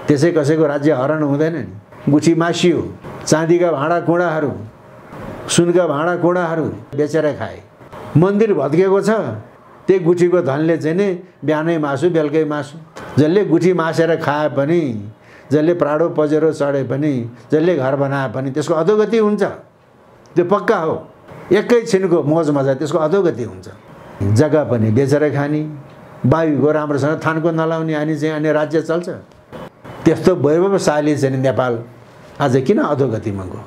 त्यसै कसैको राज्य हरण हुँदैन नि। गुठी मासियो, चाँदीका भाँडाकुँडाहरू, सुनका भाँडाकुँडाहरू बेचेर खाए। मन्दिर भत्केको छ, त्यही गुठीको धनले चाहिँ नि बिहानै मासु बेलुकै मासु। जसले गुठी मासेर खाए पनि, जसले प्राडो पजेरो चढे पनि, जसले घर बनाए पनि त्यसको अधोगति हुन्छ। त्यो पक्का हो। एकैछिनको मोज मजा त्यसको अधोगति हुन्छ। जग्गा पनि बेचेर खाने, वायुको राम्रोसँग थानको नलाउने अनि राज्य चल्छ। त्यस्तो वैभवशाली चाहिँ नेपाल आज किन अधोगतिमा गयो?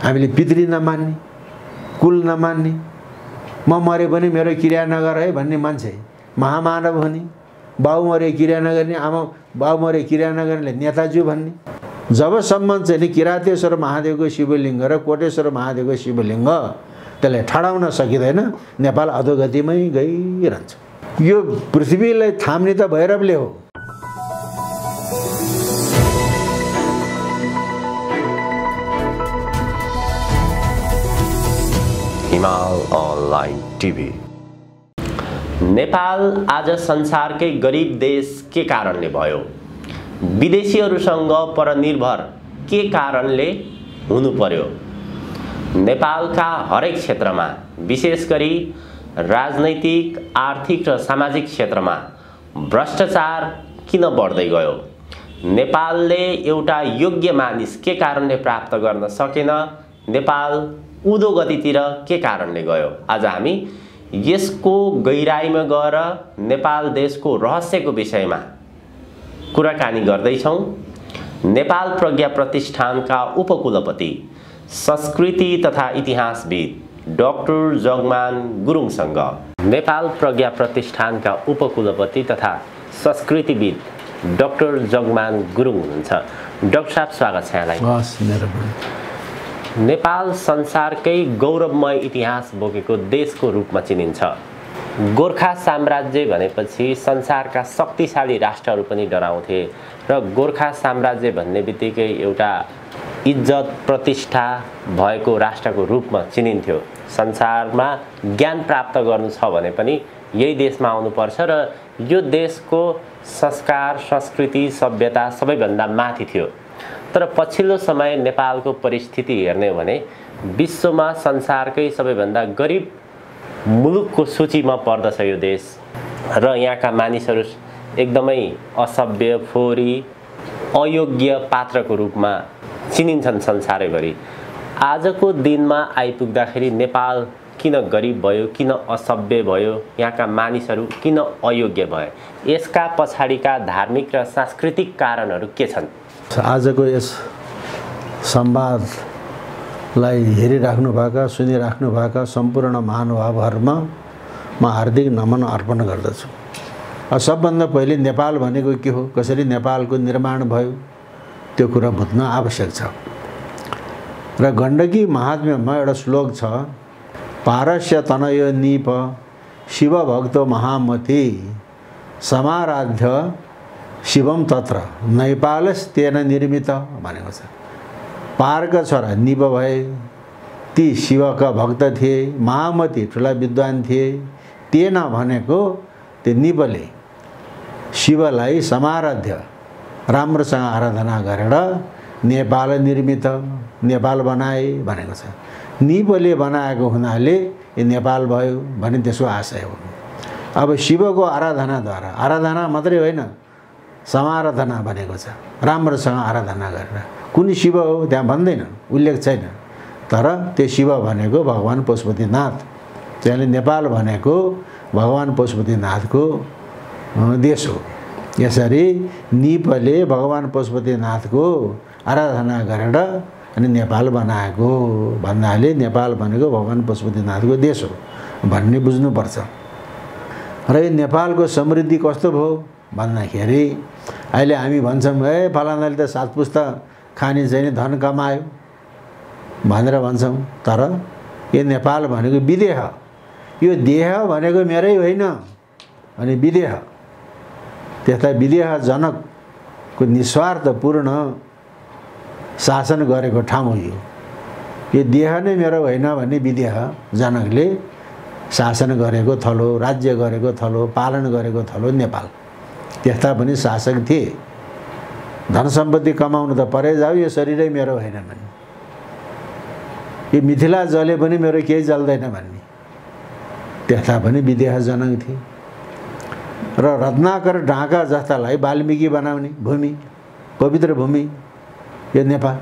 हामीले पितृ नमान्ने, कुल नमान्ने, म मरे पनि मेरो क्रिया नगर है भन्ने मान्छे महामानव हुने, बाउ मरे क्रिया नगर्ने, आमा बाउ मरे क्रिया नगर्नेले नेताज्यू भन्ने। जबसम्म चाहिँ नि किरातेश्वर महादेवको शिवलिङ्ग र कोटेश्वर महादेवको शिवलिङ्ग त्यसलाई ठडाउन सकिँदैन, नेपाल अधोगतिमै गइरहन्छ। यो पृथ्वीलाई थाम्ने त भैरवले हो। हिमाल अनलाइन टिभी। नेपाल आज संसारकै गरिब देश के कारणले भयो? विदेशीहरूसँग परनिर्भर के कारणले हुनु पर्यो? नेपालका हरेक क्षेत्रमा, विशेष गरी राजनैतिक, आर्थिक र सामाजिक क्षेत्रमा भ्रष्टाचार किन बढ्दै गयो? नेपालले एउटा योग्य मानिस के कारणले प्राप्त गर्न सकेन? नेपाल उँधो गतितिर के कारणले गयो? आज हामी यसको गहिराईमा गएर नेपाल देशको रहस्यको विषयमा कुराकानी गर्दैछौँ। नेपाल प्रज्ञा प्रतिष्ठानका उपकुलपति, संस्कृति तथा इतिहासविद डाक्टर जगमान गुरुङसँग। नेपाल प्रज्ञा प्रतिष्ठानका उपकुलपति तथा संस्कृतिविद डाक्टर जगमान गुरुङ हुनुहुन्छ। डाक्टर साहब, स्वागत छ यहाँलाई। नेपाल संसारकै गौरवमय इतिहास बोकेको देशको रूपमा चिनिन्छ। गोर्खा साम्राज्य भनेपछि संसारका शक्तिशाली राष्ट्रहरू पनि डराउँथे र गोर्खा साम्राज्य भन्ने बित्तिकै एउटा इज्जत प्रतिष्ठा भएको राष्ट्रको रूपमा चिनिन्थ्यो। संसारमा ज्ञान प्राप्त गर्नु छ भने पनि यही देशमा आउनुपर्छ र यो देशको संस्कार, संस्कृति, सभ्यता सबैभन्दा माथि थियो। तर पछिल्लो समय नेपालको परिस्थिति हेर्ने हो भने विश्वमा संसारकै सबैभन्दा गरिब मुलुकको सूचीमा पर्दछ यो देश र यहाँका मानिसहरू एकदमै असभ्य, फोहोरी, अयोग्य पात्रको रूपमा चिनिन्छन् संसारैभरि। आजको दिनमा आइपुग्दाखेरि नेपाल किन गरिब भयो, किन असभ्य भयो, यहाँका मानिसहरू किन अयोग्य भए? यसका पछाडिका धार्मिक र सांस्कृतिक कारणहरू के छन्? आजको यस संवादलाई हेरिराख्नुभएका, सुनिराख्नुभएका सम्पूर्ण महानुभावहरूमा म हार्दिक नमन अर्पण गर्दछु। सबभन्दा पहिले नेपाल भनेको के हो, कसरी नेपालको निर्माण भयो त्यो कुरा बुझ्न आवश्यक छ। र गण्डकी महात्म्यमा एउटा श्लोक छ, पारस्य तनय नीप शिवभक्तो महामती समाराध्य शिवम तत्र नैपालस्तेन निर्मित भनेको छ। पारका छोरा निप भए, ती शिवका भक्त थिए, महामती ठुला विद्वान थिए। तेन भनेको त्यो निपले शिवलाई समाराध्य राम्रोसँग आराधना गरेर नेपाल निर्मित, नेपाल बनाए भनेको छ। निपले बनाएको हुनाले यो नेपाल भयो भन्ने त्यसको आशय हो। अब शिवको आराधनाद्वारा, आराधना मात्रै होइन, समाराधना भनेको छ, राम्रोसँग आराधना गरेर। कुन शिव हो त्यहाँ भन्दैन, उल्लेख छैन। तर त्यो शिव भनेको भगवान पशुपतिनाथ। त्यसले नेपाल भनेको भगवान पशुपतिनाथको देश हो। यसरी निपले भगवान पशुपतिनाथको आराधना गरेर अनि नेपाल बनाएको भन्नाले नेपाल भनेको भगवान पशुपतिनाथको देश हो भन्ने बुझ्नुपर्छ। र यो नेपालको समृद्धि कस्तो भयो भन्दाखेरि अहिले हामी भन्छौँ, ए फलानाले त 7 पुस्ता खाने चाहिँ धन कमायो भनेर भन्छौँ। तर यो नेपाल भनेको विदेह, यो देह भनेको मेरै होइन अनि विदेह। त्यस्ता विदेह जनकको निस्वार्थपूर्ण शासन गरेको ठाउँ हो यो देह नै मेरो होइन भन्ने विदेह जनकले शासन गरेको थलो, राज्य गरेको थलो, पालन गरेको थलो नेपाल। त्यस्ता पनि शासक थिए। धन सम्पत्ति कमाउनु त परै जाऊ, यो शरीरै मेरो होइन भन्ने, यो मिथिला जले पनि मेरो केही जल्दैन भन्ने, त्यस्ता पनि विदेहजनक थिए। र रत्नाकर ढाका जस्तालाई वाल्मीकि बनाउने भूमि, पवित्र भूमि यो नेपाल।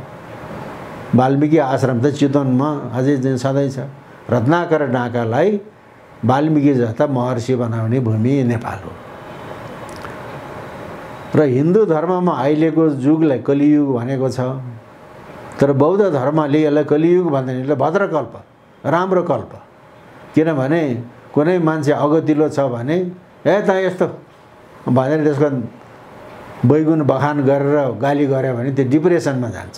वाल्मीकि आश्रम त चितवनमा अझै सधैँ छ। रत्नाकर ढाकालाई वाल्मीकि जस्ता महर्षि बनाउने भूमि नेपाल हो। र हिन्दू धर्ममा अहिलेको युगलाई कलियुग भनेको छ, तर बौद्ध धर्मले यसलाई कलियुग भन्दैन, यसलाई भद्रकल्प, राम्रो कल्प। किनभने कुनै मान्छे अगतिलो छ भने त यस्तो भनेर त्यसको बैगुण बखान गरेर गाली गऱ्यो भने त्यो डिप्रेसनमा जान्छ।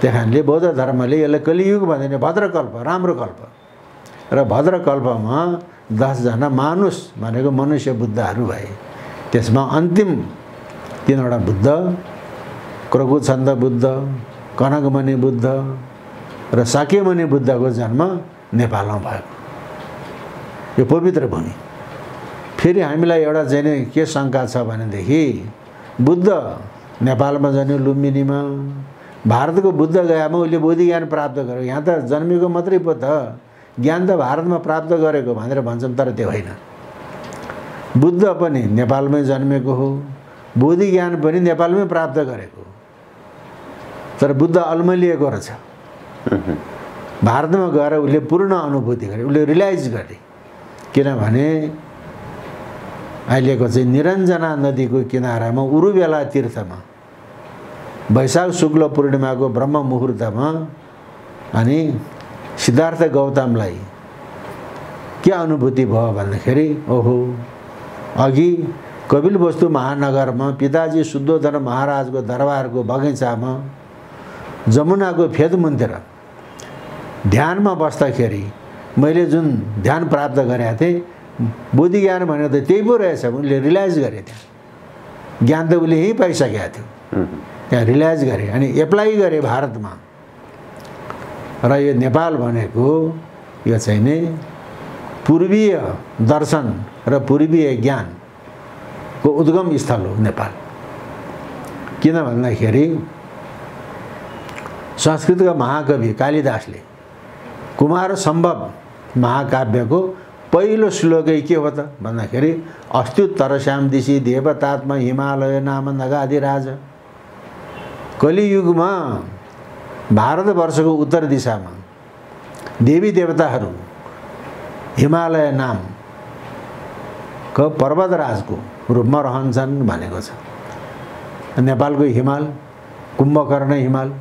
त्यही कारणले बौद्ध धर्मले यसलाई कलियुग भन्दैन, भद्रकल्प, राम्रो कल्प। र भद्रकल्पमा 10 जना मानुष भनेको मनुष्य बुद्धहरू भए। त्यसमा अन्तिम 3वटा बुद्ध, क्रकुछन्द बुद्ध, कनकमणि बुद्ध र शाक्यमुनि बुद्धको जन्म नेपालमा भएको यो पवित्र भूमि। फेरि हामीलाई एउटा चाहिँ नि के शङ्का छ भनेदेखि बुद्ध नेपालमा जन्म्यो लुम्बिनीमा, भारतको बुद्ध गयामा उसले बोधि ज्ञान प्राप्त गर्यो, यहाँ त जन्मेको मात्रै पो त, ज्ञान त भारतमा प्राप्त गरेको भनेर भन्छौँ, तर त्यो होइन। बुद्ध पनि नेपालमै जन्मेको हो, बोधि ज्ञान पनि नेपालमै प्राप्त गरेको, तर बुद्ध अल्मलिएको रहेछ। भारतमा गएर उसले पूर्ण अनुभूति गरे, उसले रियलाइज गरे। किनभने अहिलेको चाहिँ निरञ्जना नदीको किनारामा उरुबेला तीर्थमा वैशाख शुक्ल पूर्णिमाको ब्रह्म मुहुर्तमा अनि सिद्धार्थ गौतमलाई के अनुभूति भयो भन्दाखेरि ओहो, अघि कपिलवस्तु महानगरमा पिताजी शुद्धोधन महाराजको दरबारको बगैँचामा जमुनाको फेद मुन्तिर ध्यानमा बस्दाखेरि मैले जुन ध्यान प्राप्त गरेका थिएँ, बोधि ज्ञान भनेको त त्यही पो रहेछ। उनले रियलाइज गरे, त्यहाँ ज्ञान त उसले यहीँ पाइसकेका थियो, त्यहाँ रियलाइज गरे अनि एप्लाई गरे भारतमा। र यो नेपाल भनेको यो चाहिँ नि पूर्वीय दर्शन र पूर्वीय ज्ञानको उद्गम स्थल हो नेपाल। किन भन्दाखेरि संस्कृतका महाकवि कालिदासले कुमार सम्भव महाकाव्यको पहिलो श्लोकै के हो त भन्दाखेरि अस्त्युत्तरस्याम दिशि देवतात्मा हिमालय नाम नगाधिराज। कलियुगमा भारतवर्षको उत्तर दिशामा देवी देवताहरू हिमालय नामको पर्वतराजको रूपमा रहन्छन् भनेको छ। नेपालको हिमाल, कुम्भकर्ण हिमाल,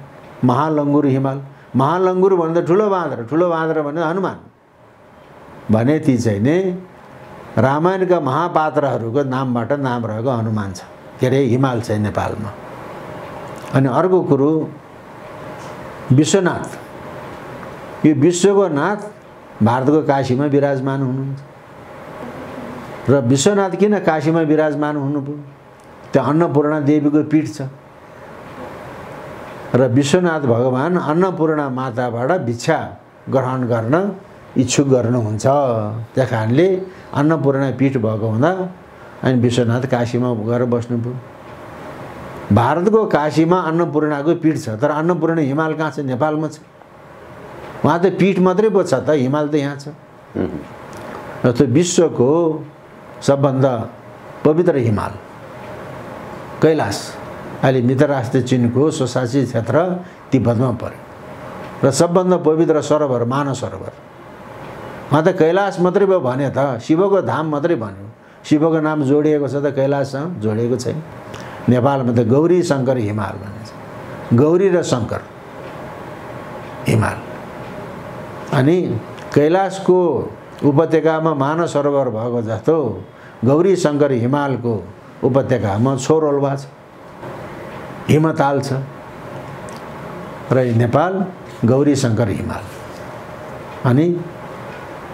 महालङ्गुर हिमाल, महालङ्गुर भन्दा ठुलो बाँदर भन्दा हनुमान भने ती चाहिँ नि रामायणका महापात्रहरूको नामबाट नाम रहेको हनुमान छ, के अरे हिमाल छ नेपालमा। अनि अर्को कुरो विश्वनाथ, यो विश्वको नाथ भारतको काशीमा विराजमान हुनुहुन्छ। र विश्वनाथ किन काशीमा विराजमान हुनुभयो? त्यहाँ अन्नपूर्णा देवीको पीठ छ र विश्वनाथ भगवान अन्नपूर्णा माताबाट भिक्षा ग्रहण गर्न इच्छुक गर्नुहुन्छ। त्यस कारणले अन्नपूर्णा पीठ भएको हुँदा अनि विश्वनाथ काशीमा गएर बस्नुभयो। भारतको काशीमा अन्नपूर्णाको पीठ छ, तर अन्नपूर्ण हिमाल कहाँ छ? नेपालमा छ। वहाँ त पीठ मात्रै पो छ त, हिमाल त यहाँ छ। र त्यो विश्वको सबभन्दा पवित्र हिमाल कैलाश अहिले मित्रराष्ट्र चीनको सोसाइटी क्षेत्र तिब्बतमा पर्यो। र सबभन्दा पवित्र सरोवर मानस सरोवर, वहाँ त कैलाश मात्रै भयो भने त, शिवको धाम मात्रै भन्यो। शिवको नाम जोडिएको छ त कैलाशसँग जोडिएको छैन। नेपालमा त गौरी शङ्कर हिमाल भनिन्छ, गौरी र शङ्कर हिमाल। अनि कैलाशको उपत्यकामा मानस सरोवर भएको जस्तो गौरी शङ्कर हिमालको उपत्यकामा छोरोल्वा छ, हिमताल छ। र नेपाल गौरी शङ्कर हिमाल अनि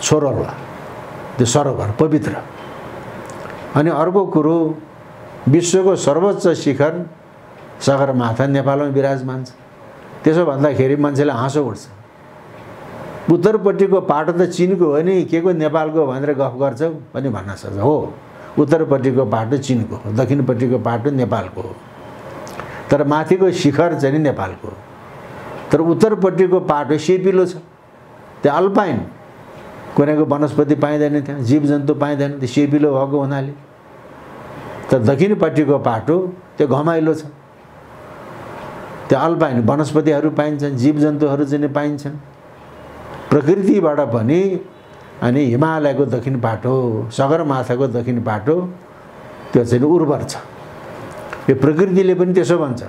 छोरोल्वा, त्यो सरोवर पवित्र। अनि अर्को कुरो विश्वको सर्वोच्च शिखर सगरमाथा नेपालमा विराजमान छ। त्यसो भन्दाखेरि मान्छेलाई हाँसो उठ्छ। उत्तरपट्टिको पाटो त चीनको हो नि, के को नेपालको भनेर गफ गर्छौ पनि भन्न सक्छ। हो, उत्तरपट्टिको पाटो चीनको हो, दक्षिणपट्टिको पाटो नेपालको हो। तर माथिको शिखर चाहिँ नि नेपालको, तर उत्तरपट्टिको पाटो सेपिलो छ। त्यो अल्पाइन कुनैको वनस्पति पाइँदैन, त्यहाँ जीवजन्तु पाइँदैन, त्यो सेपिलो भएको हुनाले। तर दक्षिणपट्टिको पाटो त्यो घमाइलो छ, त्यो अल्पाइन वनस्पतिहरू पाइन्छन्, जीवजन्तुहरू चाहिँ पाइन्छन् प्रकृतिबाट पनि। अनि हिमालयको दक्षिण पाटो, सगरमाथाको दक्षिण पाटो त्यो चाहिँ उर्वर छ। यो प्रकृतिले पनि त्यसो भन्छ।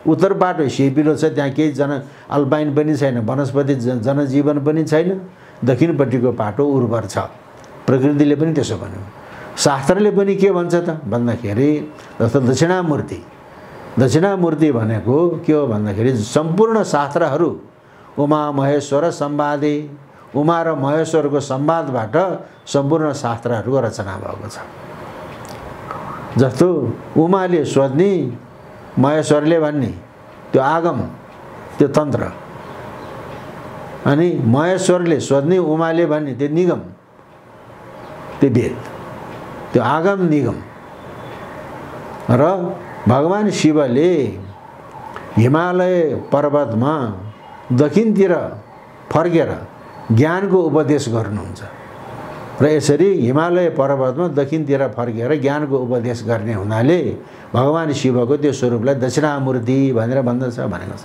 उत्तर पाटो सेपिलो छ, त्यहाँ केही अल्पाइन पनि छैन, वनस्पति जनजीवन पनि छैन। दक्षिणपट्टिको पाटो उर्वर छ, प्रकृतिले पनि त्यसो भन्यो। शास्त्रले पनि के भन्छ त भन्दाखेरि जस्तो दक्षिणामूर्ति, दक्षिणामूर्ति भनेको के हो भन्दाखेरि सम्पूर्ण शास्त्रहरू उमा महेश्वर संवादे, उमा र महेश्वरको संवादबाट सम्पूर्ण शास्त्रहरूको रचना भएको छ। जस्तो उमाले सोध्ने, महेश्वरले भन्ने त्यो आगम, त्यो तन्त्र, अनि महेश्वरले सोध्ने, उमाले भन्ने त्यो निगम, त्यो वेद, त्यो आगम निगम। र भगवान शिवले हिमालय पर्वतमा दक्षिणतिर फर्केर ज्ञानको उपदेश गर्नुहुन्छ। र यसरी हिमालय पर्वतमा दक्षिणतिर फर्केर ज्ञानको उपदेश गर्ने हुनाले भगवान शिवको त्यो स्वरूपलाई दक्षिणामूर्ति भनेर भन्दछ भनेको छ।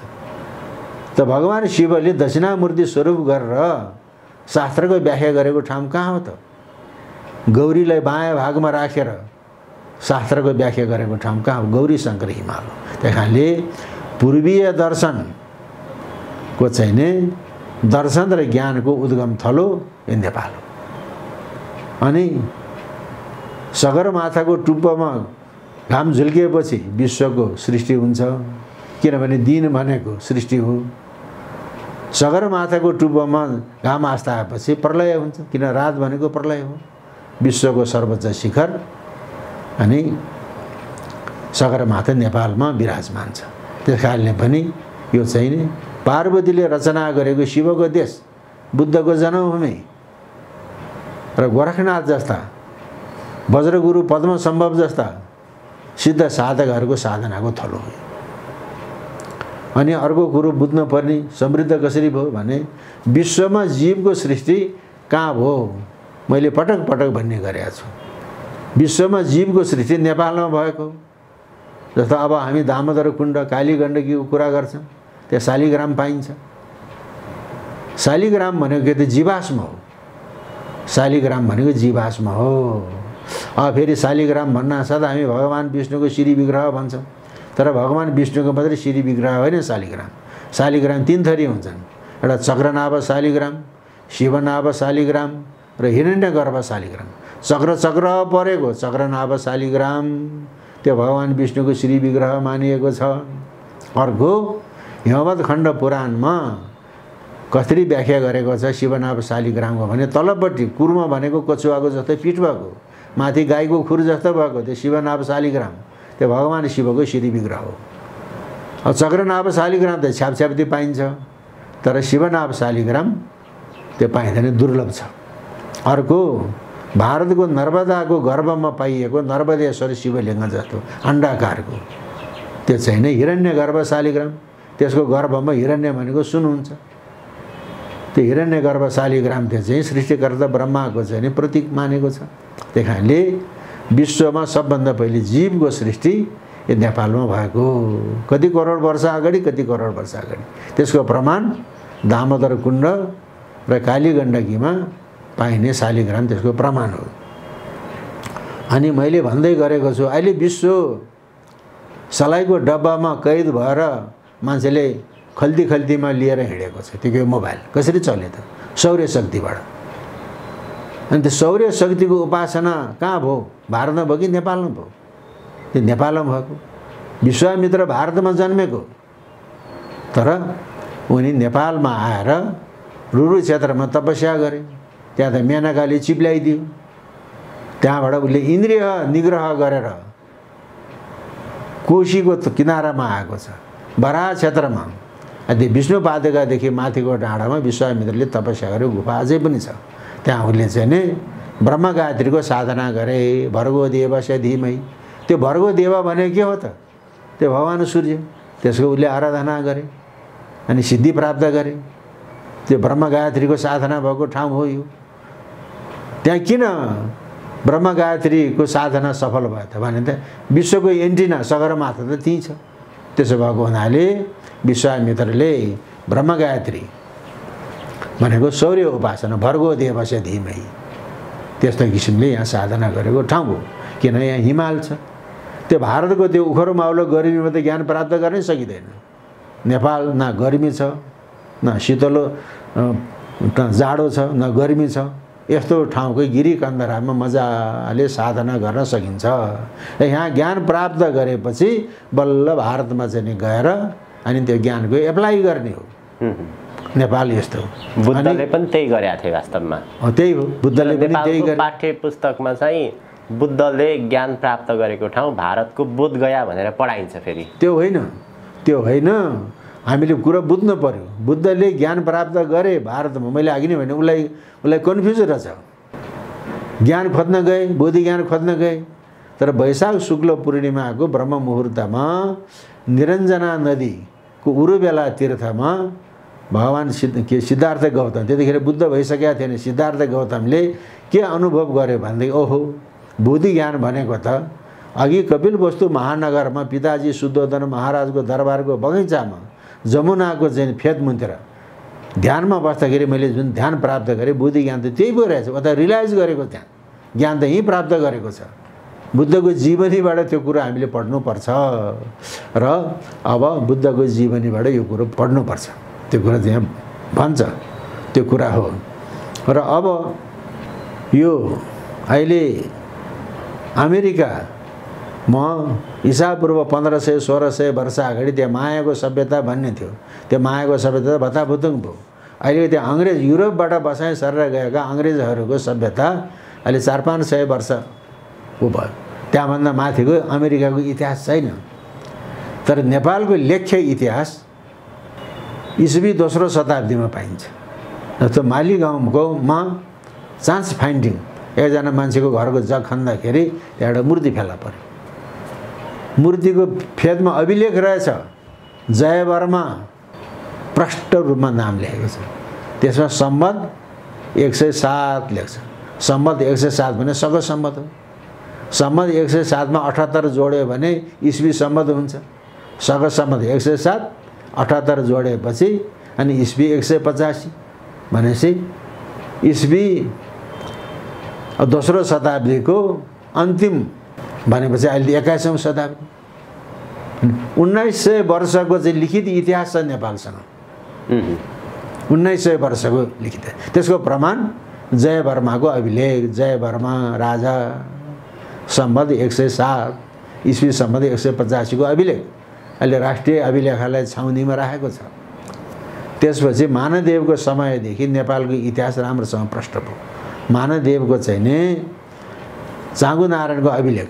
त भगवान शिवले दक्षिणामूर्ति स्वरूप गरेर शास्त्रको व्याख्या गरेको ठाउँ कहाँ हो त? गौरीलाई बायाँ भागमा राखेर शास्त्रको व्याख्या गरेको ठाउँ कहाँ हो? गौरी शङ्कर हिमाल। त्यही कारणले पूर्वीय दर्शनको चाहिँ नि दर्शन र ज्ञानको उद्गम थलो यो नेपाल हो। अनि सगरमाथाको टुप्पोमा घाम झुल्किएपछि विश्वको सृष्टि हुन्छ, किनभने दिन भनेको सृष्टि हो। सगरमाथाको टुप्पोमा घाम आस्ताएपछि प्रलय हुन्छ, किन रात भनेको प्रलय हो, विश्वको सर्वोच्च शिखर। अनि सगरमाथा नेपालमा विराजमान छ। त्यस कारणले पनि यो चाहिँ नि पार्वतीले रचना गरेको शिवको देश, बुद्धको जन्मभूमि र गोरखनाथ जस्ता, वज्रगुरु पद्मसम्भव जस्ता सिद्ध साधकहरूको साधनाको थलो हो। अनि अर्को कुरो बुझ्नु पर्ने, समृद्ध कसरी भयो भने विश्वमा जीवको सृष्टि कहाँ भयो? मैले पटक पटक भन्ने गरेको छु, विश्वमा जीवको सृष्टि नेपालमा भएको। जस्तो अब हामी दामोदर कुण्ड, काली गण्डकीको कुरा गर्छौँ, त्यहाँ शालिग्राम पाइन्छ। शालिग्राम भनेको त्यो जीवाश्म हो, शालिग्राम भनेको जीवाश्म हो। अब फेरि शालिग्राम भन्नासाथ हामी भगवान विष्णुको श्री विग्रह भन्छौँ, तर भगवान विष्णुको मात्रै श्री विग्रह होइन शालिग्राम। शालिग्राम तीन थरी हुन्छन्, एउटा चक्रनाभ शालिग्राम, शिवनाभ शालिग्राम र हिरण्यगर्भ शालिग्राम। चक्र परेको चक्रनाभ शालिग्राम त्यो भगवान विष्णुको श्री विग्रह मानिएको छ। अर्को हिमवत खण्ड पुराणमा कसरी व्याख्या गरेको छ शिवनाभ शालिग्रामको भने तलपट्टि कुर्म भनेको कछुवाको जस्तै पिठ भएको, माथि गाईको खुर जस्तो भएको त्यो शिवनाभ शालिग्राम, त्यो भगवान शिवको श्री विग्रह हो। अब चक्रनाभ शालिग्राम त छ्यापछ्याप्ती पाइन्छ, तर शिवनाभ शालिग्राम त्यो पाइँदैन, दुर्लभ छ। अर्को भारतको नर्मदाको गर्भमा पाइएको नर्मदेश्वर शिवलिङ्ग जस्तो अण्डाकारको त्यो चाहिँ नै हिरण्यगर्भ शालिग्राम। त्यसको गर्भमा हिरण्य भनेको सुन हुन्छ। त्यो हिरण्यगर्भ शालिग्राम त्यो चाहिँ सृष्टिकर्ता ब्रह्माको चाहिँ नि प्रतीक मानेको छ। त्यही कारणले विश्वमा सबभन्दा पहिले जीवको सृष्टि यो नेपालमा भएको, कति करोड वर्ष अगाडि, कति करोड वर्ष अगाडि। त्यसको प्रमाण दामोदर कुण्ड र काली गण्डकीमा पाइने शालिग्राम त्यसको प्रमाण हो। अनि मैले भन्दै गरेको छु, अहिले विश्व सलाइको डब्बामा कैद भएर मान्छेले खल्तीमा लिएर हिँडेको छ। त्यो मोबाइल कसरी चल्यो त? सौर्य शक्तिबाट। अनि त्यो सौर्य शक्तिको उपासना कहाँ भयो? भारतमा भयो कि नेपालमा भयो? त्यो नेपालमा भएको। विश्वामित्र भारतमा जन्मेको, तर उनी नेपालमा आएर रुरु क्षेत्रमा तपस्या गरे। त्यहाँ त मेनकाले चिप्ल्याइदियो। त्यहाँबाट उसले इन्द्रिय निग्रह गरेर कोशीको किनारामा आएको छ, बराह क्षेत्रमा। अनि विष्णु पादुकादेखि माथिको डाँडामा विश्वामित्रले तपस्या गरेको गुफा अझै पनि छ। त्यहाँ उसले चाहिँ नि ब्रह्म गायत्रीको साधना गरे। भर्गो देवस्य धीमहि। त्यो भर्गो देव भने के हो त? त्यो भगवान सूर्य। त्यसको उसले आराधना गरे अनि सिद्धि प्राप्त गरे। त्यो ब्रह्म गायत्रीको साधना भएको ठाउँ हो यो। त्यहाँ किन ब्रह्म गायत्रीको साधना सफल भयो त भने त विश्वको एन्टिना सगरमाथा त त्यहीँ छ। त्यसो भएको हुनाले विश्वामित्रले ब्रह्म गायत्री भनेको सौर्य उपासना भर्गो देवस्य धीमहि त्यस्तो किसिमले यहाँ साधना गरेको ठाउँ हो। किन यहाँ हिमाल छ। त्यो भारतको त्यो उखरो माउलो गर्मीमा त ज्ञान प्राप्त गर्नै सकिँदैन। नेपाल न गर्मी छ न शीतलो जाडो छ न गर्मी छ। यस्तो ठाउँकै गिरी कन्दरामा मजाले साधना गर्न सकिन्छ। यहाँ ज्ञान प्राप्त गरेपछि बल्ल भारतमा चाहिँ गएर अनि त्यो ज्ञानको एप्लाई गर्ने हो। नेपाल यस्तो हो। बुद्धले पनि त्यही गरेका थिए वास्तवमा। त्यही हो, बुद्धले पनि त्यही गरे। पाठ्य पुस्तकमा चाहिँ बुद्धले ज्ञान प्राप्त गरेको ठाउँ भारतको बोध गया भनेर पढाइन्छ। फेरि त्यो होइन हामीले कुरा बुझ्नु पर्यो। बुद्धले ज्ञान प्राप्त गरे भारतमा, मैले अघि नै भने उसलाई कन्फ्युज रहेछ। ज्ञान खोज्न गए, बोधि ज्ञान खोज्न गए, तर वैशाख शुक्ल पूर्णिमाको ब्रह्म मुहुर्तमा निरञ्जना नदीको उरुबेला तीर्थमा भगवान् सिद्धार्थ गौतम, त्यतिखेर बुद्ध भइसकेका थिएन। सिद्धार्थ गौतमले के अनुभव गर्यो भनेदेखि ओहो बोधि ज्ञान भनेको त अघि कपिलवस्तु महानगरमा पिताजी शुद्धोधन महाराजको दरबारको बगैँचामा जमुनाको चाहिँ फेदमुन्तिर ध्यानमा बस्दाखेरि मैले जुन ध्यान प्राप्त गरेँ बुद्धि ज्ञान त त्यही भइरहेछ। उता रियलाइज गरेको त्यहाँ ज्ञान त यहीँ प्राप्त गरेको छ। बुद्धको जीवनीबाट त्यो कुरा हामीले पढ्नुपर्छ र अब बुद्धको जीवनीबाट यो कुरो पढ्नुपर्छ। त्यो कुरा त्यहाँ भन्छ, त्यो कुरा हो। र अब यो अहिले अमेरिका म ईसापूर्व 1500-1600 वर्ष अगाडि त्यहाँ मायाको सभ्यता भन्ने थियो। त्यो मायाको सभ्यता भत्ताभुतुङ भयो। अहिले त्यहाँ अङ्ग्रेज युरोपबाट बसाइ सरेर गएका अङ्ग्रेजहरूको सभ्यता अहिले 400-500 वर्षको भयो। त्यहाँभन्दा माथिको अमेरिकाको इतिहास छैन। तर नेपालको लेख्य इतिहास इस्वी दोस्रो शताब्दीमा पाइन्छ। जस्तो माली गाउँमा चान्स फाइन्डिङ एकजना मान्छेको घरको जग खन्दाखेरि एउटा मूर्ति फेला पर्यो। मूर्तिको फेदमा अभिलेख रहेछ जय वर्मा प्रष्ट रूपमा नाम लेखेको छ। त्यसमा सम्बत 107 लेख्छ। सम्बत 107 भने सग सम्बत हो। सम्बत 107 मा 78 जोड्यो भने इस्वी सम्बत हुन्छ। सग सम्बत 107 78 जोडेपछि अनि इस्वी 185 भनेपछि इस्वी दोस्रो शताब्दीको अन्तिम भनेपछि अहिले 21औं शताब्दी 1900 वर्षको चाहिँ लिखित इतिहास छ नेपालसँग। 1900 वर्षको लिखित। त्यसको प्रमाण जय वर्माको अभिलेख, जय वर्मा राजा सम्बत 107 इस्वी सम्बत 185 को अभिलेख अहिले राष्ट्रिय अभिलेखालय छाउनीमा राखेको छ। त्यसपछि मानदेवको समयदेखि नेपालको इतिहास राम्रोसँग प्रष्ट भयो। मानदेवको चाहिँ नि चाँगुनारायणको अभिलेख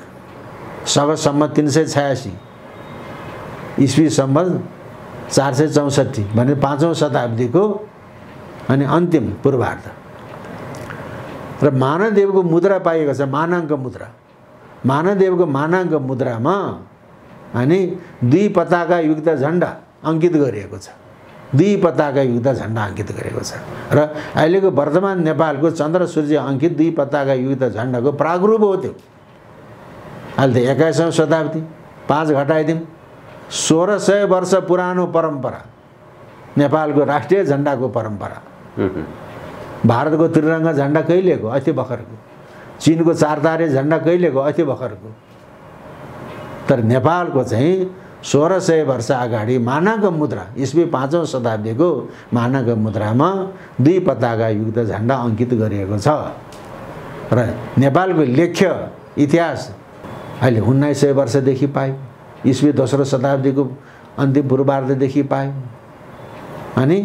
सग सम्बत 386 इस्वी सम्बत 464 भने 5औं शताब्दीको अनि अन्तिम पूर्वार्ध। र मानदेवको मुद्रा पाइएको छ, मानाङ्क मुद्रा। मानदेवको मानाङ्क मुद्रामा अनि 2 पताका युक्त झण्डा अङ्कित गरिएको छ। 2 पताका युक्त झण्डा अङ्कित गरेको छ। र अहिलेको वर्तमान नेपालको चन्द्र सूर्य अङ्कित 2 पताका युक्त झण्डाको प्रागरूप हो त्यो। अहिले त 21औं शताब्दी 5 घटाइदिउँ 1600 वर्ष पुरानो परम्परा नेपालको राष्ट्रिय झण्डाको परम्परा। भारतको त्रिरङ्गा झण्डा कहिलेको? अस्ति भर्खरको। चीनको 4 तारे झण्डा कहिलेको? अस्ति भर्खरको। तर नेपालको चाहिँ 1600 वर्ष अगाडि मानक मुद्रा इस्वी 5औं शताब्दीको मानक मुद्रामा 2 पताका युक्त झण्डा अङ्कित गरिएको छ। र नेपालको लेख्य इतिहास अहिले 1900 वर्षदेखि पायो। इस्वी दोस्रो शताब्दीको अन्तिम पूर्वार्धदेखि पायो। अनि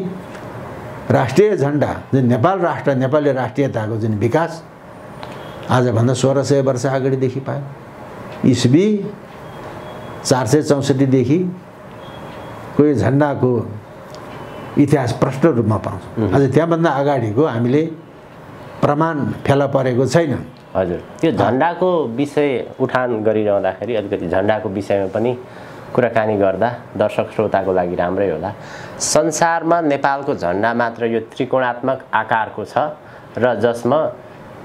राष्ट्रिय झण्डा जुन नेपाल राष्ट्र, नेपाली राष्ट्रियताको जुन विकास आजभन्दा 1600 वर्ष अगाडिदेखि पायो। इस्वी 464 देखि कोही झण्डाको इतिहास प्रष्ट रूपमा पाउँछ। अझ त्यहाँभन्दा अगाडिको हामीले प्रमाण फेला परेको छैन। हजुर, त्यो झण्डाको विषय उठान गरिरहँदाखेरि अलिकति झण्डाको विषयमा पनि कुराकानी गर्दा दर्शक श्रोताको लागि राम्रै होला। संसारमा नेपालको झन्डा मात्र यो त्रिकोणात्मक आकारको छ र जसमा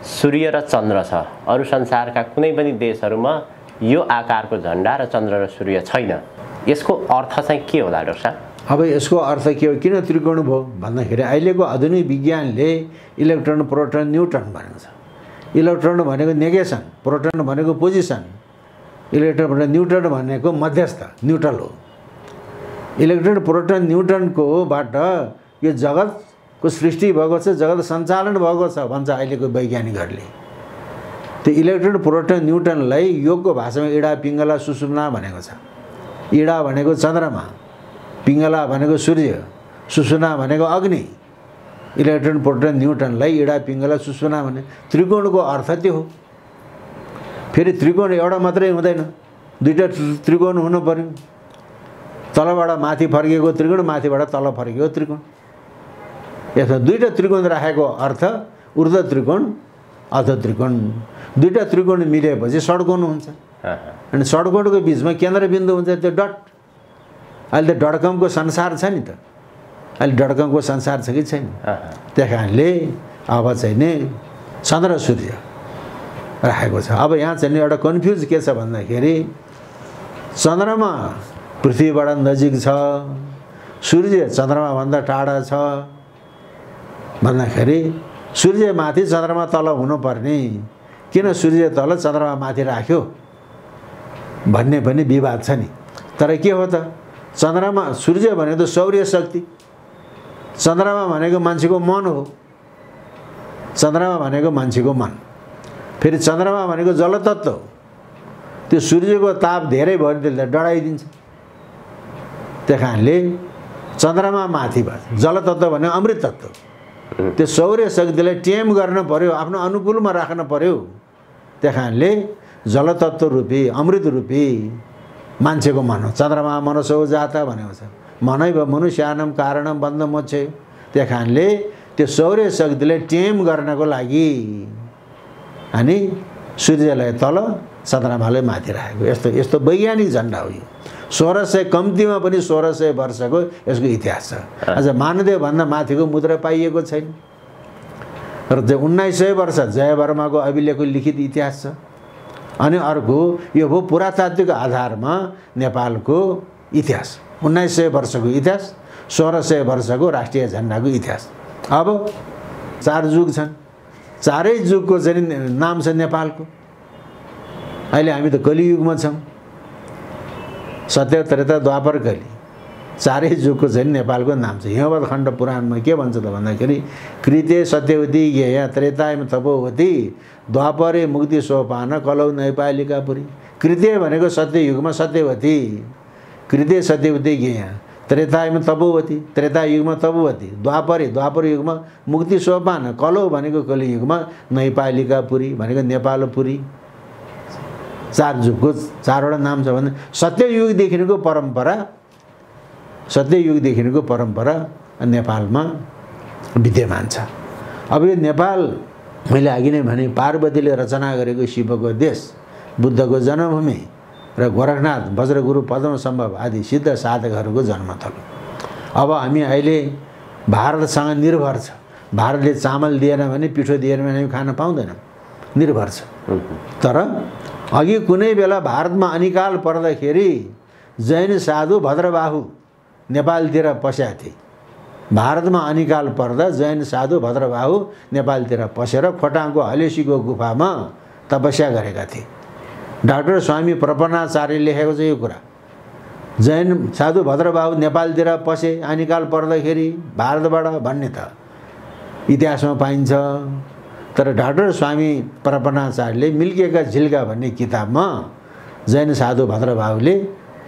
सूर्य र चन्द्र छ। अरू संसारका कुनै पनि देशहरूमा यो आकारको झन्डा र चन्द्र र सूर्य छैन। यसको अर्थ चाहिँ के होला डाक्टर साहब? अब यसको अर्थ के हो, किन त्रिकोण भयो भन्दाखेरि अहिलेको आधुनिक विज्ञानले इलेक्ट्रोन प्रोटोन न्युट्रन भनेको छ। इलेक्ट्रोन भनेको नेगेसन, प्रोटोन भनेको पोजिसन, इलेक्ट्रोन भनेको न्युट्रन भनेको मध्यस्थ न्युट्रल हो। इलेक्ट्रोन प्रोटोन न्युट्रनकोबाट यो जगतको सृष्टि भएको छ, जगत सञ्चालन भएको छ भन्छ अहिलेको वैज्ञानिकहरूले। त्यो इलेक्ट्रोन प्रोटोन न्युट्रनलाई योगको भाषामा इडा पिङ्गला सुषुम्ना भनेको छ। इडा भनेको चन्द्रमा, पिङ्गला भनेको सूर्य, सुषुम्ना भनेको अग्नि। इलेक्ट्रोन प्रोटोन न्युट्रनलाई इडा पिङ्गला सुषुम्ना भने त्रिकोणको अर्थ त्यो हो। फेरि त्रिकोण एउटा मात्रै हुँदैन, दुईटा त्रिकोण हुनु पर्यो। तलबाट माथि फर्किएको त्रिकोण, माथिबाट तल फर्किएको त्रिकोण। यसमा दुईटा त्रिकोण राखेको अर्थ ऊर्ध्व त्रिकोण, अधो त्रिकोण। दुईटा त्रिकोण मिलेपछि षड्कोण हुन्छ। अनि षड्कोणको बिचमा केन्द्रबिन्दु हुन्छ, त्यो डट। अहिले त डटकमको संसार छ नि त, अहिले डटकमको संसार छ कि छैन? त्यही कारणले अब चाहिँ नि चन्द्र सूर्य राखेको छ। अब यहाँ चाहिँ एउटा कन्फ्युज के छ भन्दाखेरि चन्द्रमा पृथ्वीबाट नजिक छ, सूर्य चन्द्रमाभन्दा टाढा छ भन्दाखेरि सूर्य माथि चन्द्रमा तल हुनुपर्ने, किन सूर्य तल चन्द्रमा माथि राख्यो भन्ने पनि विवाद छ नि। तर के हो त, चन्द्रमा सूर्य भनेको त सौर्य शक्ति, चन्द्रमा भनेको मान्छेको मन हो। चन्द्रमा भनेको मान्छेको मन, फेरि चन्द्रमा भनेको जलतत्त्व हो। त्यो सूर्यको ताप धेरै भयो भने त्यसले डढाइदिन्छ। त्यही कारणले चन्द्रमा माथिबाट जलतत्त्व भनेको अमृत तत्त्व, त्यो सौर्य शक्तिलाई टेम गर्न पर्यो, आफ्नो अनुकूलमा राख्न पर्यो। त्यही कारणले जलतत्त्व रूपी अमृत रूपी मान्छेको मन हो। चन्द्रमा मनसो जाता भनेको छ, मनै भ मनुष्यानम कारणम बन्द मोक्षे। त्यही कारणले त्यो सौर्य शक्तिलाई टेम गर्नको लागि अनि सूर्यलाई तल चन्द्रमालाई माथि राखेको यस्तो यस्तो वैज्ञानिक झन्डा हो। यो 1600 कम्तीमा पनि 1600 वर्षको यसको इतिहास छ। अझ मानदेव भन्दा माथिको मुद्रा पाइएको छैन। र त्यो 1900 वर्ष जयवर्माको अभिलेखको लिखित इतिहास छ। अनि अर्को यो हो पुरातात्विक आधारमा नेपालको इतिहास, 1900 वर्षको इतिहास, 1600 वर्षको राष्ट्रिय झन्डाको इतिहास। अब 4 युग छन्, चारै युगको चाहिँ नाम छ नेपालको। अहिले हामी त कलियुगमा छौँ, सत्य त्रेता द्वापर कली, चारै युगको चाहिँ नेपालको नाम छ। हिमवत खण्ड पुराणमा के भन्छ त भन्दाखेरि कृते सत्यवती ज्ञेय त्रेतायम तपोवती द्वापरे मुक्ति सोपान कलौ नैपालिकापुरी। कृते भनेको सत्ययुगमा सत्यवती, कृते सत्यवती ज्ञेय, त्रेतायुगमा तपोवती, त्रेता युगमा तपोवती, द्वापर युगमा मुक्ति सोपान, कलौ भनेको कलियुगमा नैपालिकापुरी भनेको नेपालपुरी। 4 युगको 4वटा नाम छ भने सत्ययुगदेखिको परम्परा, सत्ययुगदेखिको परम्परा नेपालमा विद्यमान छ। अब यो नेपाल मैले अघि नै भने पार्वतीले रचना गरेको शिवको देश, बुद्धको जन्मभूमि र गोरखनाथ वज्रगुरु पद्मसम्भव आदि सिद्ध साधकहरूको जन्मथलो। अब हामी अहिले भारतसँग निर्भर छ। भारतले चामल दिएन भने, पिठो दिएन भने हामी खान पाउँदैनौँ, निर्भर छ। तर अघि कुनै बेला भारतमा अनिकाल पर्दाखेरि जैन साधु भद्रबाहु नेपालतिर पसेका थिए। भारतमा अनिकाल पर्दा जैन साधु भद्रबाहु नेपालतिर पसेर खोटाङको हलेसीको गुफामा तपस्या गरेका थिए। डाक्टर स्वामी प्रपन्नाचार्यले लेखेको छ यो कुरा। जैन साधु भद्रबाहु नेपालतिर पसे अनिकाल पर्दाखेरि भारतबाट भन्ने त इतिहासमा पाइन्छ। तर डाक्टर स्वामी प्रपन्नाचार्यले मिल्केका झिल्का भन्ने किताबमा जैन साधु भद्रबाहुले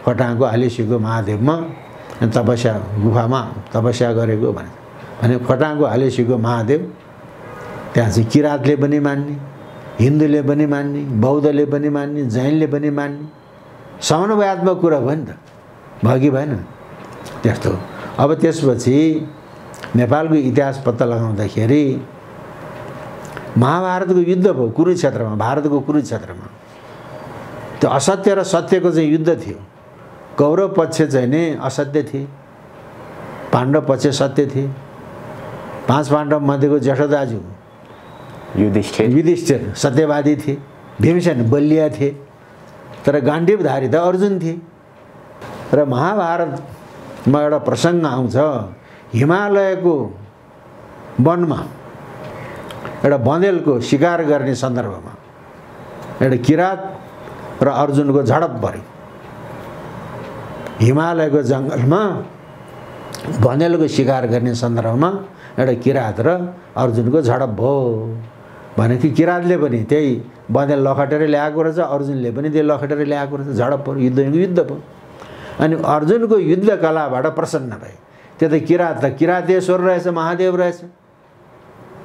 खोटाङको हलेसीको महादेवमा तपस्या गुफामा तपस्या गरेको भने खोटाङको हलेसीको महादेव त्यहाँ चाहिँ किराँतले पनि मान्ने, हिन्दूले पनि मान्ने, बौद्धले पनि मान्ने, जैनले पनि मान्ने समन्वयात्मक कुरा भयो नि त, भयो कि भएन? त्यस्तो। अब त्यसपछि नेपालको इतिहास पत्ता लगाउँदाखेरि महाभारतको युद्ध भयो कुरुक्षेत्रमा, भारतको कुरुक्षेत्रमा। त्यो असत्य र सत्यको चाहिँ युद्ध थियो। कौरव पक्ष चाहिँ नि असत्य थिए, पाण्डव पक्ष सत्य थिए। 5 पाण्डव मध्येको जेठो दाजु युधिष्ठिर सत्यवादी थिए, भीमसेन बलिया थिए, तर गाण्डीवधारी त अर्जुन थिए। र महाभारतमा एउटा प्रसङ्ग आउँछ, हिमालयको वनमा एउटा बँदेलको शिकार गर्ने सन्दर्भमा एउटा किरात र अर्जुनको झडप पर्यो। हिमालयको जङ्गलमा बँदेलको शिकार गर्ने सन्दर्भमा एउटा किरात र अर्जुनको झडप भयो भनेपछि किरातले पनि त्यही बँदेल लखटेर ल्याएको रहेछ, अर्जुनले पनि त्यही लखटेर ल्याएको रहेछ, झडप पर्यो, युद्ध भयो। अनि अर्जुनको युद्ध कलाबाट प्रसन्न भए। त्यो त किरातेश्वर रहेछ, महादेव रहेछ।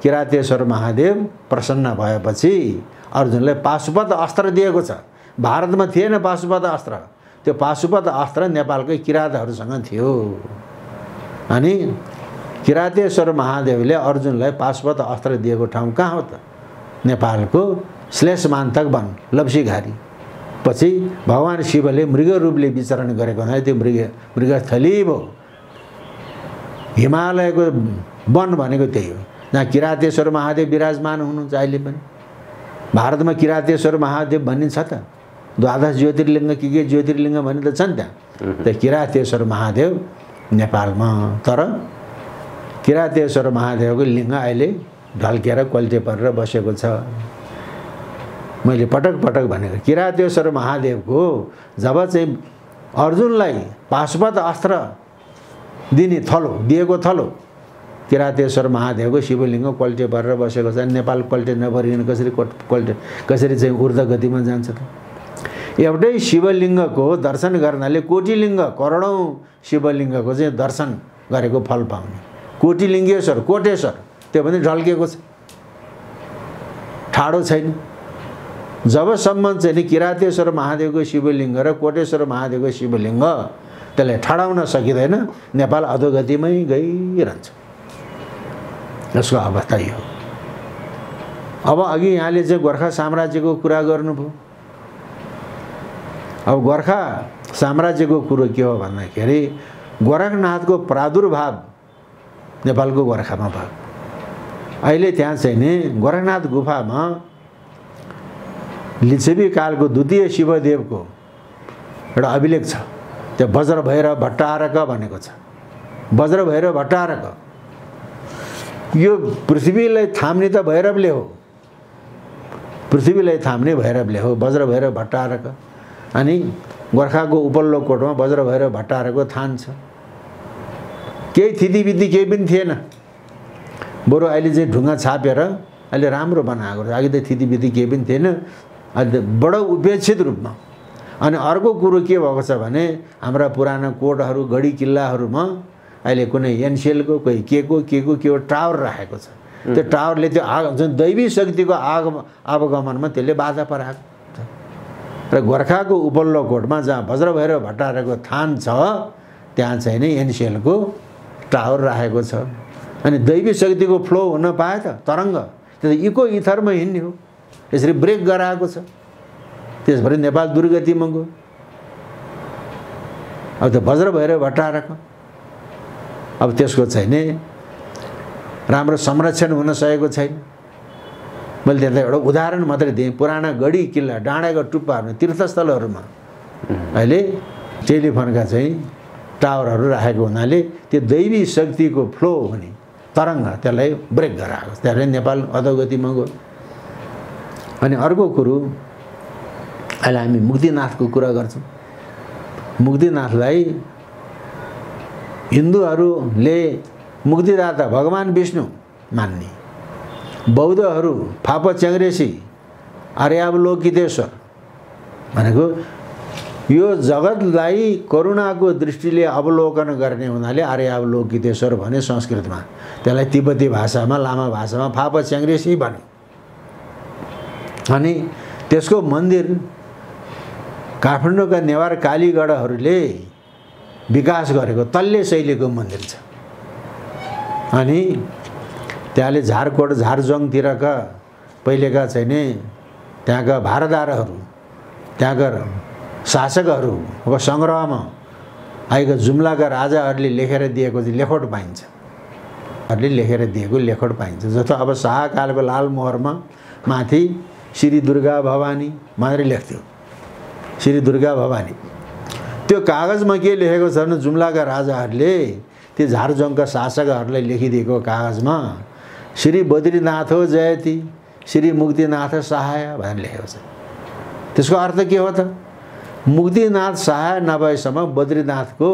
किरातेश्वर महादेव प्रसन्न भएपछि अर्जुनलाई पाशुपत अस्त्र दिएको छ। भारतमा थिएन पाशुपत अस्त्र, त्यो पाशुपत अस्त्र नेपालकै किरातहरूसँग थियो। अनि किरातेश्वर महादेवले अर्जुनलाई पाशुपत अस्त्र दिएको ठाउँ कहाँ हो त? नेपालको श्लेषमान्तक वन लप्सीघारी। पछि भगवान शिवले मृग रूपले विचरण गरेको हुनाले त्यो मृगस्थली भयो। हिमालयको वन भनेको त्यही हो, जहाँ किरातेश्वर महादेव विराजमान हुनुहुन्छ। अहिले पनि भारतमा किरातेश्वर महादेव भनिन्छ त, 12 ज्योतिर्लिङ्ग के ज्योतिर्लिङ्ग भन्ने त छन् त्यहाँ। त्यो किरातेश्वर महादेव नेपालमा, तर किरातेश्वर महादेवको लिङ्ग अहिले ढल्केर कल्टे परेर बसेको छ। मैले पटक पटक भनेको किरातेश्वर महादेवको जब चाहिँ अर्जुनलाई पाशुपत अस्त्र दिने दिएको थलो किरातेश्वर महादेवको शिवलिङ्ग कल्टे परेर बसेको छ। नेपाल कल्टे नपरिकन कसरी चाहिँ ऊर्ध्व गतिमा जान्छ त? एउटै शिवलिङ्गको दर्शन गर्नाले कोटिलिङ्ग करोडौँ शिवलिङ्गको चाहिँ दर्शन गरेको फल पाउने। कोटिलिङ्गेश्वर कोटेश्वर त्यो पनि ढल्केको छ, ठाडो छैन। जबसम्म चाहिँ नि किरातेश्वर महादेवको शिवलिङ्ग र कोटेश्वर महादेवको शिवलिङ्ग त्यसलाई ठाडाउन सकिँदैन, नेपाल अधोगतिमै गइरहन्छ। यसको अवस्था यो। अब अघि यहाँले चाहिँ गोर्खा साम्राज्यको कुरा गर्नुभयो। अब गोर्खा साम्राज्यको कुरो के हो भन्दाखेरि गोरखनाथको प्रादुर्भाव नेपालको गोर्खामा भयो। अहिले त्यहाँ चाहिँ नि गोरखनाथ गुफामा लिच्छवी कालको द्वितीय शिवदेवको एउटा अभिलेख छ। त्यो वज्र भैरव भट्टारक भनेको छ। वज्र भैरव भट्टारक यो पृथ्वीलाई थाम्ने त भैरवले हो, पृथ्वीलाई थाम्ने भैरवले हो, वज्र भैरव भट्टारक। अनि गोर्खाको उपल्लो कोटमा वज्र भैरव भट्टारकको थान छ। केही थितिविधि केही पनि थिएन, बरु अहिले चाहिँ ढुङ्गा छापेर अहिले राम्रो बनाएको छ। अघि त थितिविधि केही पनि थिएन, अहिले बडो उपेक्षित रूपमा। अनि अर्को कुरो के भएको छ भने हाम्रा पुराना कोटहरू गढी किल्लाहरूमा अहिले कुनै एनसिएलको कोही के टावर राखेको छ। त्यो टावरले त्यो जुन दैवी शक्तिको आवागमनमा त्यसले बाधा पराएको छ। र गोर्खाको उपल्लो कोटमा जहाँ वज्र भैरव भट्टारकको थान छ त्यहाँ चाहिँ नि एनसिएलको टावर राखेको छ। अनि दैवी शक्तिको फ्लो हुन पाए त तरङ्ग, त्यो त इको इथरमा हिँड्ने हो। यसरी ब्रेक गराएको छ, त्यसभरि नेपाल दुर्गतिमा गयो। अब त्यो वज्र भैरव भट्टारक अब त्यसको चाहिँ नि राम्रो संरक्षण हुन सकेको छैन। मैले त्यसलाई एउटा उदाहरण मात्रै दिएँ। पुराना गढी किल्ला डाँडाका टुप्पाहरू तीर्थस्थलहरूमा अहिले टेलिफोनका चाहिँ टावरहरू राखेको हुनाले त्यो दैवी शक्तिको फ्लो हुने तरङ्ग त्यसलाई ब्रेक गराएको, त्यसले नेपाल अधोगतिमा गयो। अनि अर्को कुरो अहिले हामी मुक्तिनाथको कुरा गर्छौँ। मुक्तिनाथलाई हिन्दूहरूले मुक्तिदाता भगवान विष्णु मान्ने, बौद्धहरू फाप च्याङ्ग्रेसी आर्यावलोकितेश्वर भनेको यो जगतलाई करुणाको दृष्टिले अवलोकन गर्ने हुनाले आर्यावलोकितेश्वर भने संस्कृतमा। त्यसलाई तिब्बती भाषामा लामा भाषामा फाप च्याङ्ग्रेसी भने। अनि त्यसको मन्दिर काठमाडौँका नेवार कालीगढहरूले विकास गरेको तल्ले शैलीको मन्दिर छ। अनि त्यहाँले झारकोट झारजोङतिरका पहिलेका चाहिँ नि त्यहाँका भारदारहरू, त्यहाँका शासकहरूको सङ्ग्रहमा आएको जुम्लाका राजाहरूले लेखेर दिएको चाहिँ लेखोट पाइन्छ, लेखेर दिएको लेखोट पाइन्छ। जस्तो अब शाहकालको लालमोहरमा माथि श्री दुर्गा भवानी मात्रै लेख्थ्यो, श्री दुर्गा भवानी। त्यो कागजमा के लेखेको छ भने जुम्लाका राजाहरूले त्यो झारजङ्गका शासकहरूलाई लेखिदिएको कागजमा श्री बद्रीनाथो जयति श्री मुक्तिनाथ सहाय भनेर लेखेको छ। त्यसको अर्थ के हो त? मुक्तिनाथ सहाय नभएसम्म बद्रीनाथको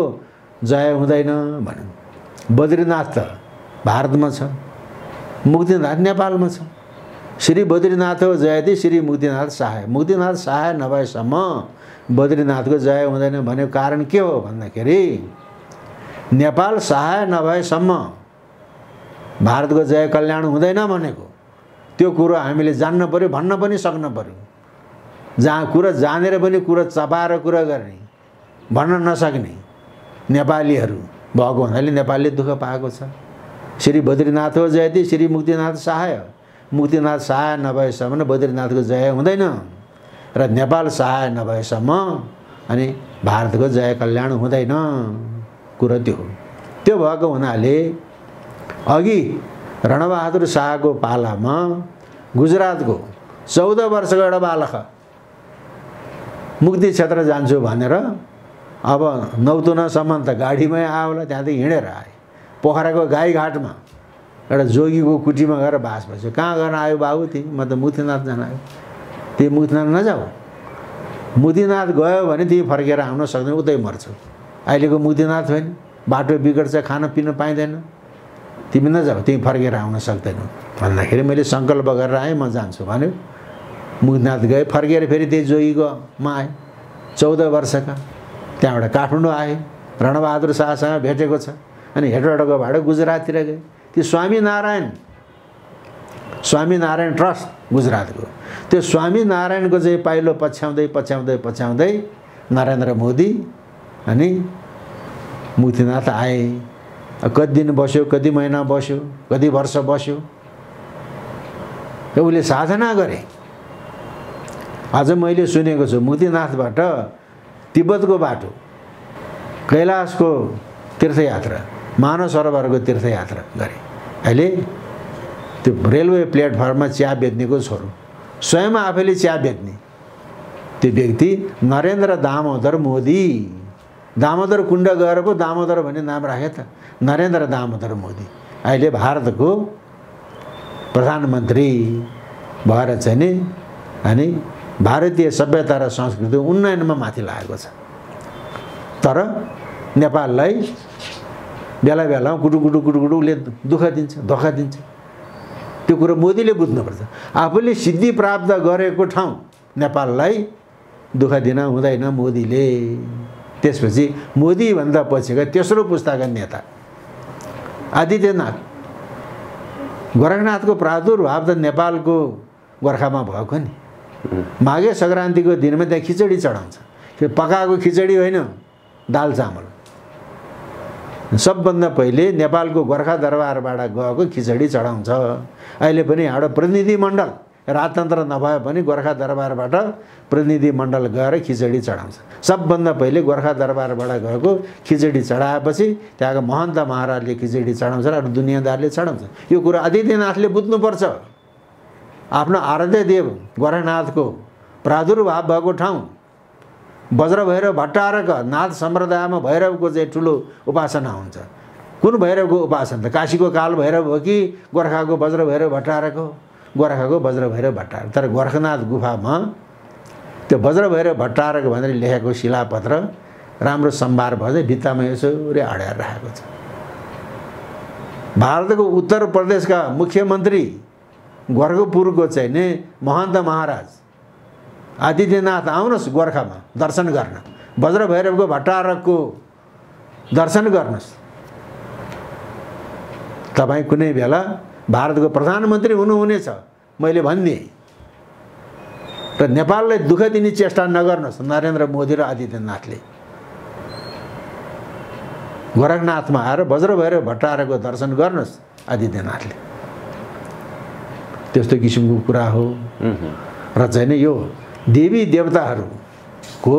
जय हुँदैन भन्यो। बद्रीनाथ त भारतमा छ, मुक्तिनाथ नेपालमा छ। श्री बद्रीनाथ हो जयति श्री मुक्तिनाथ सहाय, मुक्तिनाथ सहाय नभएसम्म बद्रीनाथको जय हुँदैन भनेको कारण के हो भन्दाखेरि नेपाल सहाय नभएसम्म भारतको जय कल्याण हुँदैन भनेको त्यो कुरो हामीले जान्न पर्यो, भन्न पनि सक्नु पर्यो। जहाँ कुरा जानेर पनि कुरा चपाएर कुरा गर्ने, भन्न नसक्ने नेपालीहरू भएको हुनाले नेपालले दुःख पाएको छ। श्री बद्रीनाथ हो जयति श्री मुक्तिनाथ सहाय, मुक्तिनाथ सहाय नभएसम्म बद्रीनाथको जय हुँदैन र नेपाल सहाय नभएसम्म अनि भारतको जय कल्याण हुँदैन। कुरो त्यो हो। त्यो भएको हुनाले अघि रणबहादुर शाहको पालामा गुजरातको 14 वर्षको एउटा बालक मुक्ति क्षेत्र जान्छु भनेर अब नौतुनासम्म त गाडीमै आयो होला, त्यहाँदेखि हिँडेर आए। पोखराको गाईघाटमा एउटा जोगीको कुटीमा गएर बास बस्यो। कहाँ गर्न आयो बाबु? तिमी? म त मुक्तिनाथ जान आयो। तिमी मुक्तिनाथ नजाऊ, मुक्तिनाथ गयो भने तिमी फर्केर आउन सक्दैन, उतै मर्छौ। अहिलेको मुक्तिनाथ होइन, बाटो बिगड्छ, खान पिन पाइँदैन, तिमी नजाऊ, तिमी फर्केर आउन सक्दैनौ भन्दाखेरि मैले सङ्कल्प गरेर आएँ, म जान्छु भन्यो। मुक्तिनाथ गए, फर्केर फेरि त्यही जोगीकोमा आए 14 वर्षका। त्यहाँबाट काठमाडौँ आए, रणबहादुर शाहसँग भेटेको छ। अनि हेटौडाको भाडो गुजराततिर गए। त्यो स्वामीनारायण ट्रस्ट गुजरातको, त्यो स्वामीनारायणको चाहिँ पाइलो पछ्याउँदै पछ्याउँदै पछ्याउँदै नरेन्द्र मोदी अनि मुक्तिनाथ आए। कति दिन बस्यो, कति महिना बस्यो, कति वर्ष बस्यो, उसले साधना गरे। आज मैले सुनेको छु मुक्तिनाथबाट तिब्बतको बाटो, कैलाशको तीर्थयात्रा, मानव सरोवरको तीर्थयात्रा गरे। अहिले त्यो रेलवे प्लेटफर्ममा चिया बेच्नेको छोरो, स्वयं आफैले चिया बेच्ने त्यो व्यक्ति नरेन्द्र दामोदर मोदी। दामोदर कुण्ड गएर पो दामोदर भन्ने नाम राखे त, नरेन्द्र दामोदर मोदी। अहिले भारतको प्रधानमन्त्री भएर चाहिँ नि अनि भारतीय सभ्यता र संस्कृति उन्नयनमा माथि लागेको छ। तर नेपाललाई बेला बेलामा कुटुकुटुले दुःख दिन्छ, धोका दिन्छ। त्यो कुरो मोदीले बुझ्नुपर्छ। आफूले सिद्धि प्राप्त गरेको ठाउँ नेपाललाई दुःख दिन हुँदैन मोदीले। त्यसपछि मोदीभन्दा पछिका तेस्रो पुस्ताका नेता आदित्यनाथ, गोरखनाथको प्रादुर्भाव त नेपालको गोर्खामा भएको नि। माघे सङ्क्रान्तिको दिनमा त्यहाँ खिचडी चढाउँछ। पकाएको खिचडी होइन, दाल चामल। सबभन्दा पहिले नेपालको गोर्खा दरबारबाट गएको खिचडी चढाउँछ। अहिले पनि एउटा प्रतिनिधिमण्डल, राजतन्त्र नभए पनि गोर्खा दरबारबाट प्रतिनिधिमण्डल गएर खिचडी चढाउँछ। सबभन्दा पहिले गोर्खा दरबारबाट गएको खिचडी चढाएपछि त्यहाँको महन्त महाराजले खिचडी चढाउँछ र दुनियाँदारले चढाउँछ। यो कुरा आदित्यनाथले बुझ्नुपर्छ। आफ्नो आराध्य देव गोरखनाथको प्रादुर्भाव भएको ठाउँ वज्रभैरव भट्टारक नाथ सम्प्रदायमा भैरवको चाहिँ ठुलो उपासना हुन्छ। कुन भैरवको उपासना? काशीको काल भैरव हो कि गोर्खाको वज्रभैरव भट्टारक हो? गोर्खाको वज्रभैरव भट्टारक। तर गोरखनाथ गुफामा त्यो वज्रभैरव भट्टारक भनेर लेखेको शिलापत्र राम्रो सम्भार भए भित्तामा यसरी अड्याएर राखेको छ। भारतको उत्तर प्रदेशका मुख्यमन्त्री गोरखपुरको चाहिँ नि महन्त महाराज आदित्यनाथ आउनुहोस् गोर्खामा दर्शन गर्न, वज्रभैरवको भट्टारकको दर्शन गर्नुहोस्। तपाईँ कुनै बेला भारतको प्रधानमन्त्री हुनुहुनेछ मैले भनिदिएँ। र नेपाललाई दुःख दिने चेष्टा नगर्नुहोस् नरेन्द्र मोदी र आदित्यनाथले। गोरखनाथमा आएर वज्रभैरव भट्टारकको दर्शन गर्नुहोस् आदित्यनाथले। त्यस्तो किसिमको कुरा हो। र चाहिँ नि यो देवी देवताहरूको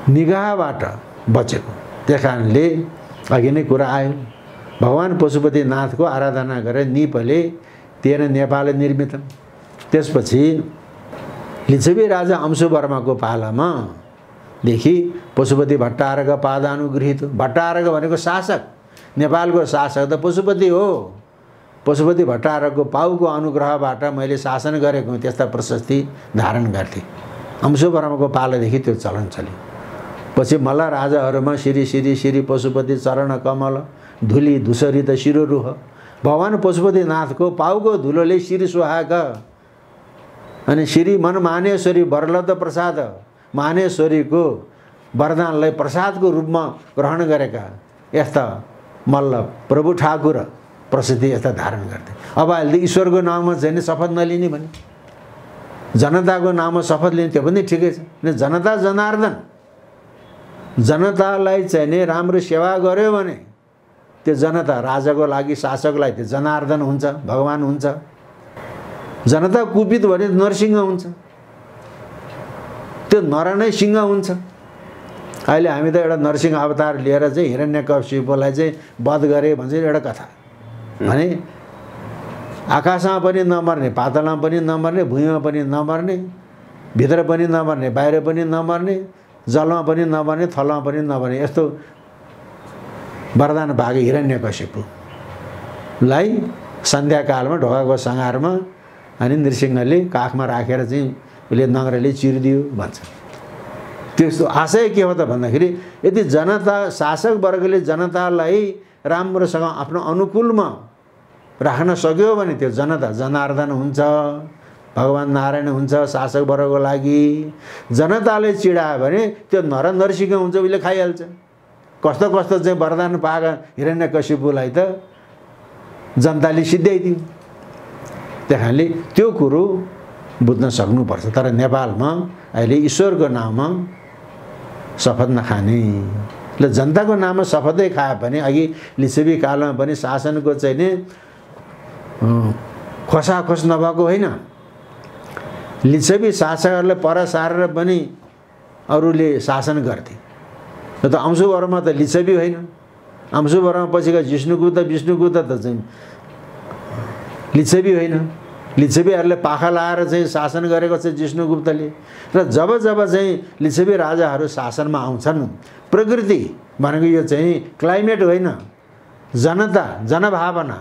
निगाहबाट बचेको। त्यस कारणले अघि नै कुरा आयो, भगवान पशुपतिनाथको आराधना गरेर निपले तेन नेपाल निर्मित। त्यसपछि लिच्छवी राजा अंशुवर्माको पालामा देखि पशुपति भट्टारक पादानुगृहीत। भट्टारक भनेको शासक, नेपालको शासक त पशुपति हो। पशुपति भट्टारकको पाउको अनुग्रहबाट मैले शासन गरेको त्यस्ता प्रशस्ति धारण गर्थे। अंशुवर्माको पालादेखि त्यो चलन चल्यो। पछि मल्ल राजाहरूमा श्री श्री श्री पशुपति चरण कमल धुली धुसरित शिरोरुह। भगवान पशुपतिनाथको पाउको धुलोले शिर सुहाएका अनि श्री मन मानेश्वरी वरलब्ध प्रसाद, मानेश्वरीको वरदानलाई प्रसादको रूपमा ग्रहण गरेका यस्ता मल्ल प्रभु ठाकुर प्रसिद्धि यस्ता धारण गर्थे। अब अहिले ईश्वरको नाममा चाहिँ शपथ नलिने भने, जनताको नाममा शपथ लिने त्यो पनि ठिकै छ। जनता जनार्दन, जनतालाई चाहिँ नि राम्रो सेवा गर्यो भने त्यो जनता राजाको लागि, शासकलाई त्यो जनार्दन हुन्छ, भगवान हुन्छ। जनता कुपित भने नरसिंह हुन्छ, त्यो नर नै सिंह हुन्छ। अहिले हामी त एउटा नरसिंह अवतार लिएर चाहिँ हिरण्यकशिपुलाई चाहिँ वध गरे भन्छ एउटा कथा भने आकाशमा पनि नमर्ने, पातालमा पनि नमर्ने, भुइँमा पनि नमर्ने, भित्र पनि नमर्ने, बाहिर पनि नमर्ने, जलमा पनि नमर्ने, थलमा पनि नमर्ने, यस्तो वरदान भाग हिरण्यकशिपुलाई सन्ध्याकालमा ढोकाको सङ्घारमा अनि नृसिंहले काखमा राखेर चाहिँ उसले नङ्ग्राले चिरिदियो भन्छ। त्यस्तो आशय के हो त भन्दाखेरि यदि जनता, शासक वर्गले जनतालाई राम्रोसँग आफ्नो अनुकूलमा राख्न सक्यो भने त्यो जनता जनार्दन हुन्छ, भगवान नारायण हुन्छ शासक वर्गको लागि। जनताले चिडायो भने त्यो नर नरसिंह हुन्छ, उसले खाइहाल्छ। कस्तो कस्तो चाहिँ वरदान पाएका हिरण्यकशिपुलाई त जनताले सिद्ध्याइदियो। त्यही कारणले त्यो कुरो बुझ्न सक्नुपर्छ। तर नेपालमा अहिले ईश्वरको नाममा शपथ नखाने, ल जनताको नाममा शपथै खायो भने अघि लिच्छवी कालमा पनि शासनको चाहिँ नि खोसाखोस नभएको होइन। लिच्छवी शासकहरूले पर सारेर पनि अरूले शासन गर्थे। त अंशुवर्मा त लिच्छवी होइन, अंशुवर्मा पछिका विष्णुगुप्त त चाहिँ लिच्छवी होइन। लिच्छवीहरूले पाखा लाएर चाहिँ शासन गरेको छ विष्णुगुप्तले। र जब जब चाहिँ लिच्छवी राजाहरू शासनमा आउँछन्, प्रकृति भनेको यो चाहिँ क्लाइमेट होइन, जनता जनभावना,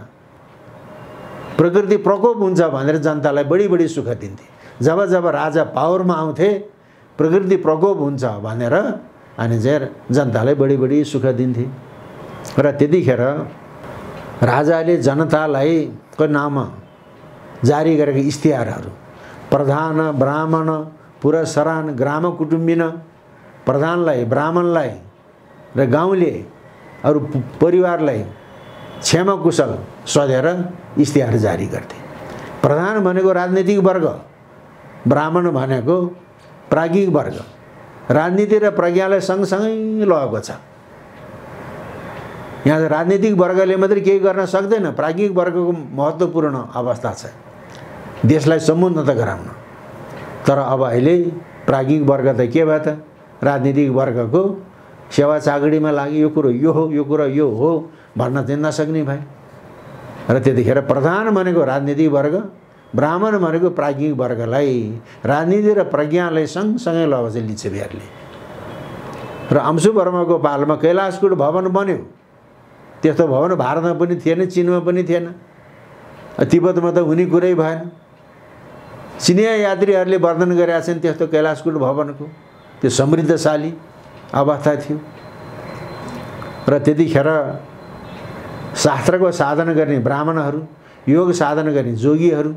प्रकृति प्रकोप हुन्छ भनेर जनतालाई बढी बढी सुख दिन्थे। जब जब राजा पावरमा आउँथे, प्रकृति प्रकोप हुन्छ भनेर अनि चाहिँ जनतालाई बढी बढी सुख दिन्थे। र त्यतिखेर राजाले जनतालाई को नाम जारी गरेका इस्तिहारहरू, प्रधान ब्राह्मण पुरस्सरान ग्राम कुटुम्बिन, प्रधानलाई, ब्राह्मणलाई र गाउँले अरू परिवारलाई क्षमाकुशल सोधेर इस्तिहार जारी गर्थे। प्रधान भनेको राजनीतिक वर्ग, ब्राह्मण भनेको प्राज्ञिक वर्ग। राजनीति र प्रज्ञालाई सँगसँगै लगेको छ। यहाँ राजनीतिक वर्गले मात्रै केही गर्न सक्दैन, प्राज्ञिक वर्गको महत्त्वपूर्ण अवस्था छ देशलाई समुन्नत गराउन। तर अब अहिले प्राज्ञिक वर्ग त के भयो त, राजनीतिक वर्गको सेवा चाकरीमा लागि यो कुरो यो हो, यो कुरो यो हो भन्न चाहिँ नसक्ने भए। र त्यतिखेर प्रधान भनेको राजनीतिक वर्ग, ब्राह्मण भनेको प्राज्ञिक वर्गलाई, राजनीति र प्रज्ञालाई सँगसँगै लगेको छ लिच्छवीहरूले। र अंशुवर्माको पालमा कैलाशकूट भवन बन्यो। त्यस्तो भवन भारतमा पनि थिएन, चीनमा पनि थिएन, तिब्बतमा त हुने कुरै भएन। चिनिया यात्रीहरूले वर्णन गरेका छन् त्यस्तो कैलाशकूट भवनको, त्यो समृद्धशाली अवस्था थियो। र त्यतिखेर शास्त्रको साधना गर्ने ब्राह्मणहरू, योग साधना गर्ने जोगीहरू,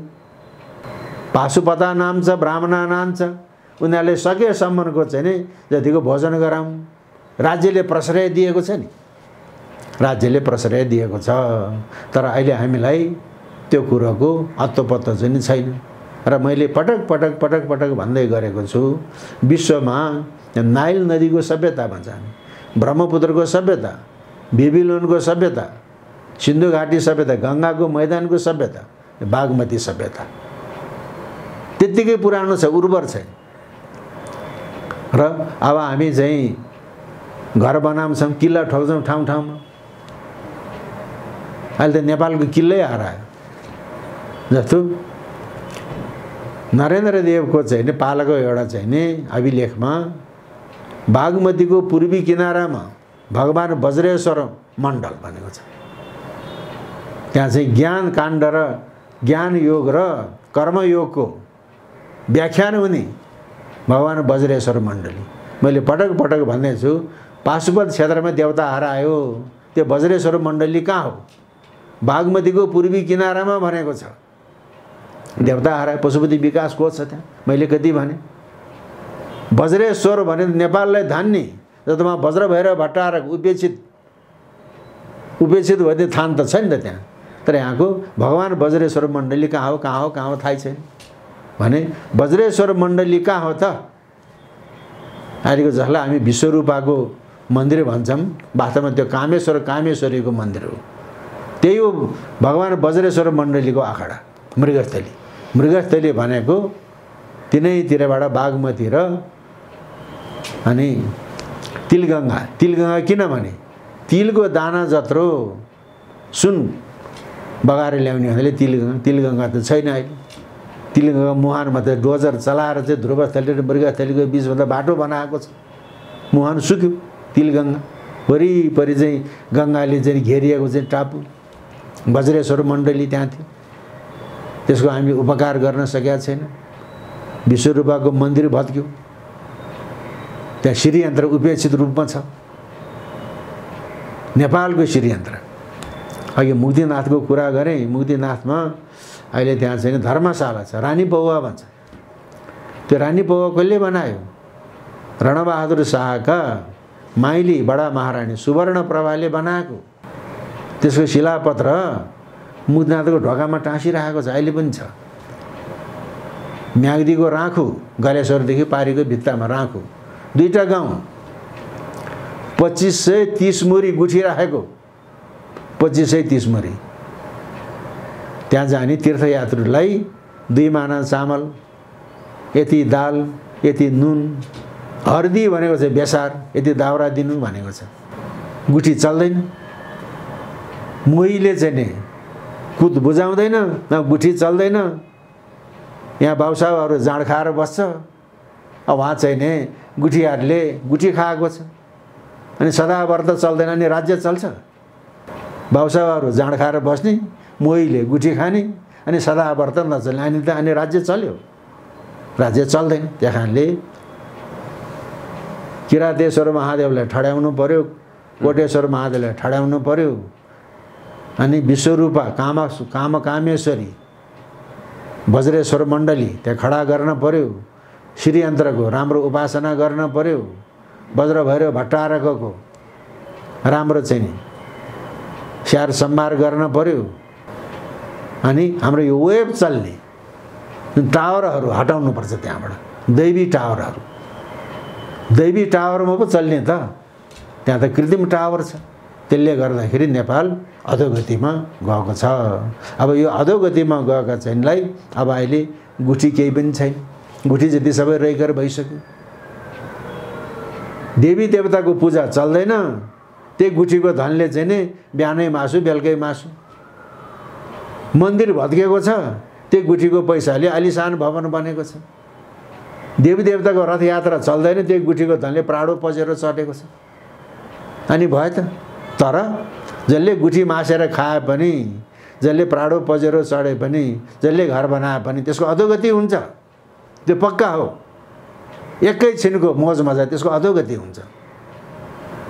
पाशुपता नाम छ, ब्राह्मण नाम छ, उनीहरूले सकेसम्मको चाहिँ नि जतिको भोजन गराउँ। राज्यले प्रश्रय दिएको छ नि, राज्यले प्रश्रय दिएको छ। तर अहिले हामीलाई त्यो कुरोको अत्तो-पत्तो चाहिँ छैन। र मैले पटक पटक पटक पटक भन्दै गरेको छु, विश्वमा नाइल नदीको सभ्यता भन्छ, ब्रह्मपुत्रको सभ्यता, बेबिलोनको सभ्यता, सिन्धु घाटी सभ्यता, गङ्गाको मैदानको सभ्यता, बागमती सभ्यता त्यत्तिकै पुरानो छ, उर्वर छ। र अब हामी चाहिँ घर बनाउँछौँ, किल्ला ठोक्छौँ ठाउँ ठाउँमा। अहिले त नेपालको किल्लै हरायो जस्तो नरेन्द्र देवको चाहिँ नि पालाको एउटा चाहिँ नि अभिलेखमा बागमतीको पूर्वी किनारामा भगवान वज्रेश्वर मण्डल भनेको छ। त्यहाँ चाहिँ ज्ञान काण्ड र ज्ञान योग र कर्मयोगको व्याख्यान हुने भगवान वज्रेश्वर मण्डली। मैले पटक पटक भन्दै छु, पाशुपत क्षेत्रमा देवता हरायो, त्यो वज्रेश्वर मण्डली कहाँ हो? बागमतीको पूर्वी किनारामा भनेको छ। देवता हरायो, पशुपति विकास कोष छ त्यहाँ। मैले कति भने वज्रेश्वर भने नेपाललाई धान्ने, जसमा वज्र भैरव भट्टारक उपेक्षित भन्ने थान त छैन त त्यहाँ। तर यहाँको भगवान वज्रेश्वर मण्डली कहाँ हो थाहै छैन भने वज्रेश्वर मण्डली कहाँ हो त? अहिलेको जसलाई हामी विश्वरूपाको मन्दिर भन्छौँ, वास्तवमा त्यो कामेश्वरीको मन्दिर हो। त्यही हो भगवान वज्रेश्वर मण्डलीको अखाडा। मृगस्थली भनेको तिनैतिरबाट बागमती र अनि तिलगङ्गा किनभने तिलको दाना जत्रो सुन बगाएर ल्याउने हुनाले तिलगङ्गा त छैन अहिले। तिलगङ्गा मुहानमा त डोजर चलाएर चाहिँ ध्रुवस्थली र मृगस्थलीको बिचमा बाटो बनाएको छ। मुहान सुक्यो, तिलगङ्गा वरिपरि चाहिँ गङ्गाले चाहिँ घेरिएको चाहिँ टापु वज्रेश्वर मण्डली त्यहाँ थियो। त्यसको हामीले उपकार गर्न सकेका छैन। विश्वरूपाको मन्दिर भत्क्यो, त्यहाँ श्रीयन्त्र उपेक्षित रूपमा छ। नेपालको श्रीयन्त्र अघि मुक्तिनाथको कुरा गरेँ। मुक्तिनाथमा अहिले त्यहाँ चाहिँ धर्मशाला छ, रानी पौवा भन्छ। त्यो रानी पौवा कसले बनायो? रणबहादुर शाहका माइली बडा महारानी सुवर्णप्रभाले बनाएको। त्यसको शिलापत्र मुक्तिनाथको ढोकामा टाँसिरहेको छ, अहिले पनि छ। म्याग्दीको राँखु, गलेश्वरदेखि पारीको भित्तामा राँखु, 2टा गाउँ 2530 मुरी गुठी राखेको। 2530 मुरी। त्यहाँ जाने तीर्थयात्रीलाई 2 माना चामल, यति दाल, यति नुन, हर्दी भनेको चाहिँ बेसार, यति दाउरा दिनु भनेको छ। गुठी चल्दैन। मोहीले चाहिँ नि कुद बुझाउँदैन, न गुठी चल्दैन। यहाँ बाबुसाहबहरू जाँड खाएर बस्छ। अब उहाँ चाहिँ नि गुठीहरूले गुठी खाएको छ अनि सदाव्रत चल्दैन, अनि राज्य चल्छ। बाबुसाहबहरू जाँड खाएर बस्ने, मोहीले गुठी खाने, अनि सदाव्रत नचल्ने, अनि राज्य चल्यो? राज्य चल्दैन। त्यही कारणले किरातेश्वर महादेवलाई ठड्याउनु पर्यो, कोटेश्वर महादेवलाई ठड्याउनु पर्यो, अनि विश्वरूपा कामेश्वरी वज्रेश्वर मण्डली त्यहाँ खडा गर्न पर्यो। श्रीयन्त्रको राम्रो उपासना गर्न पर्यो। वज्र भैरव भट्टारकको राम्रो चाहिँ स्याहार सम्हार गर्न पर्यो। अनि हाम्रो यो वेब चल्ने जुन टावरहरू हटाउनुपर्छ त्यहाँबाट, दैवी टावरमा पो चल्ने त। त्यहाँ त कृत्रिम टावर छ। त्यसले गर्दाखेरि नेपाल अधोगतिमा गएको छ। अब यो अधोगतिमा गएका चाहिँलाई अब अहिले गुठी केही पनि छैन। गुठी जति सबै रैकर भइसक्यो। देवी देवताको पूजा चल्दैन। त्यही गुठीको धनले चाहिँ नि बिहानै मासु बेलुकै मासु। मन्दिर भत्केको छ, त्यही गुठीको पैसाले आलिसान भवन बनेको छ। देवी देवताको रथयात्रा चल्दैन, त्यही गुठीको धनले प्राडो पजेरो चढेको छ। अनि भयो त। तर जसले गुठी मासेर खाए पनि, जसले प्राडो पजेरो चढे पनि, जसले घर बनाए पनि त्यसको अधोगति हुन्छ। त्यो पक्का हो। एकैछिनको मोज मजा त्यसको अधोगति हुन्छ।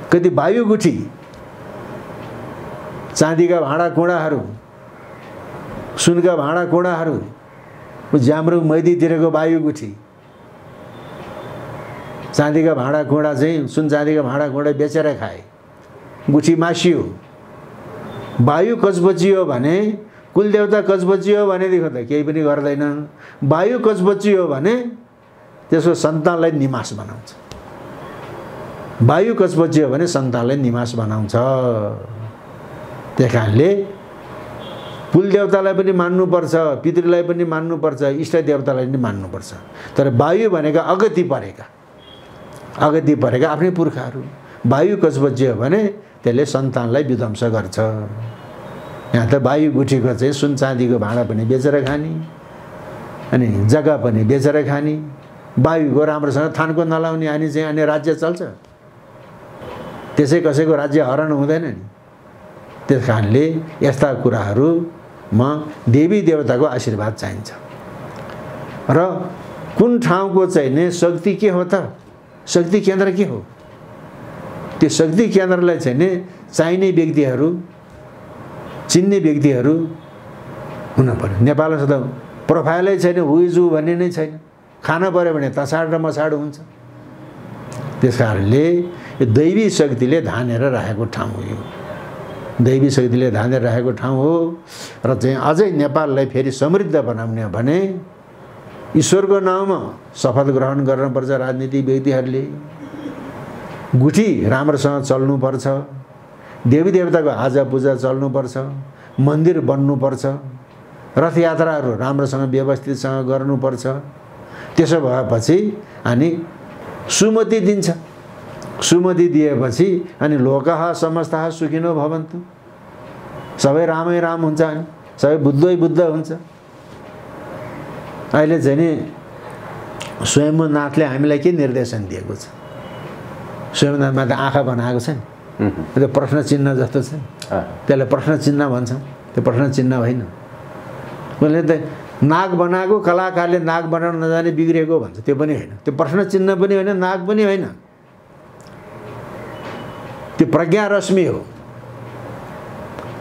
कति वायु गुठी, चाँदीका भाँडाकुँडाहरू, सुनका भाँडाकुँडाहरू, जाम्रुङ मैदीतिरको वायु गुठी, चाँदीका भाँडाकुँडा चाहिँ सुन चाँदीका भाँडाकुँडा बेचेर खाए, गुठी मासियो। वायु कचबचियो भने, कुलदेवता कचबचियो भनेदेखि त केही पनि गर्दैन। वायु कचबचियो भने त्यसको सन्तानलाई निवास बनाउँछ। वायु कचबचियो भने सन्तानलाई निवास बनाउँछ। त्यही कारणले कुलदेवतालाई पनि मान्नुपर्छ, पितृलाई पनि मान्नुपर्छ, इष्ट देवतालाई पनि मान्नुपर्छ। तर वायु भनेका अगति परेका आफ्नै पुर्खाहरू, वायु कचबज्जियो भने त्यसले सन्तानलाई विध्वंस गर्छ। यहाँ त वायु गुठीको चाहिँ सुन चाँदीको भाँडा पनि बेचेर खाने, अनि जग्गा पनि बेचेर खाने, वायुको राम्रोसँग थानको नलाउने अनि चाहिँ अनि राज्य चल्छ। त्यसै कसैको राज्य हरण हुँदैन नि। त्यस कारणले यस्ता कुराहरूमा देवी देवताको आशीर्वाद चाहिन्छ। र कुन ठाउँको चाहिने शक्ति के हो त? शक्ति केन्द्र के हो? त्यो शक्ति केन्द्रलाई चाहिने चाहिने व्यक्तिहरू, चिन्ने व्यक्तिहरू हुन पर्यो। नेपालमा त प्रोफाइलै छैन, हुइजु भन्ने नै छैन। खान पर्यो भने तसाड र मसाड हुन्छ। त्यस कारणले यो दैवी शक्तिले धानेर राखेको ठाउँ हो। यो दैवी शक्तिले धानेर राखेको ठाउँ हो र चाहिँ अझै नेपाललाई फेरि समृद्ध बनाउने भने ईश्वरको नाउँमा शपथ ग्रहण गर्नुपर्छ। राजनीतिक व्यक्तिहरूले गुठी राम्रोसँग चल्नुपर्छ, देवी देवताको आजा पूजा चल्नुपर्छ, मन्दिर बन्नुपर्छ, रथयात्राहरू राम्रोसँग व्यवस्थितसँग गर्नुपर्छ। त्यसो भएपछि अनि सुमति दिन्छ। सुमति दिएपछि अनि लोकः समस्तः सुखिनो भवन्तु, सबै रामै राम हुन्छ, अनि सबै बुद्धै बुद्ध हुन्छ। अहिले चाहिँ नि स्वयम्भूनाथले हामीलाई के निर्देशन दिएको छ? स्वयम्भूनाथमा त आँखा बनाएको छ नि, त्यो प्रश्न चिन्ह जस्तो छ, त्यसलाई प्रश्न चिन्ह भन्छ। त्यो प्रश्न चिन्ह होइन। उसले त नाग बनाएको, कलाकारले नाग बनाउन नजाने बिग्रेको भन्छ, त्यो पनि होइन। त्यो प्रश्न चिन्ह पनि होइन, नाग पनि होइन। त्यो प्रज्ञा रश्मि हो।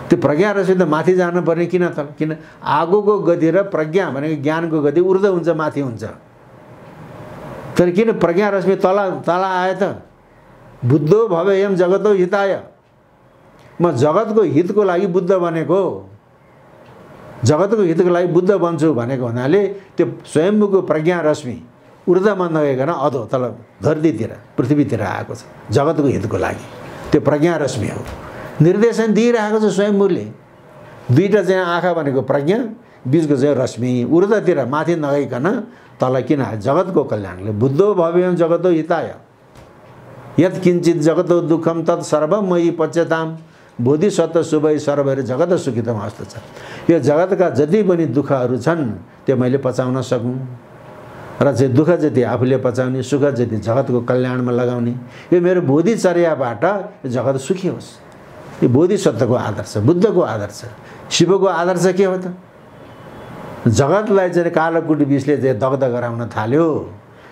त्यो प्रज्ञा रश्मि त माथि जानुपर्ने किन त? किन आगोको गति र प्रज्ञा भनेको ज्ञानको गति ऊर्ध्व हुन्छ, माथि हुन्छ। तर किन प्रज्ञा रश्मि तल आयो त? बुद्धो भवेयम जगतो हिताय, म जगतको हितको लागि बुद्ध बनेको, जगतको हितको लागि बुद्ध बन्छु भनेको हुनाले त्यो स्वयम्भूको प्रज्ञा रश्मि ऊर्ध्वमा नगइकन अधो तल धरतीतिर पृथ्वीतिर आएको छ जगतको हितको लागि। त्यो प्रज्ञा रश्मि हो। निर्देशन दिइरहेको छ स्वयम्भूले। दुईटा चाहिँ आँखा भनेको प्रज्ञा, बीचको चाहिँ रश्मि ऊर्ध्वतिर माथि नगइकन तल किन जगतको कल्याणले। बुद्धो भवेयम जगतो हिताय, यत् किञ्चित जगतो दुःखम तत् सर्वं मयि पच्यताम, बोधिसत्व शुभै सर्वैर जगत सुखितम अवस्था छ। यो जगतका जति पनि दुःखहरू छन् त्यो मैले पचाउन सकूँ र चाहिँ दुःख जति आफूले पचाउने, सुख जति जगतको कल्याणमा लगाउने, यो मेरो बोधिचर्याबाट जगत सुखी होस्। यो बोधिसत्वको आदर्श, बुद्धको आदर्श, शिवको आदर्श के हो त? जगतलाई चाहिँ कालकूट विषले चाहिँ दग्ध गराउन थाल्यो।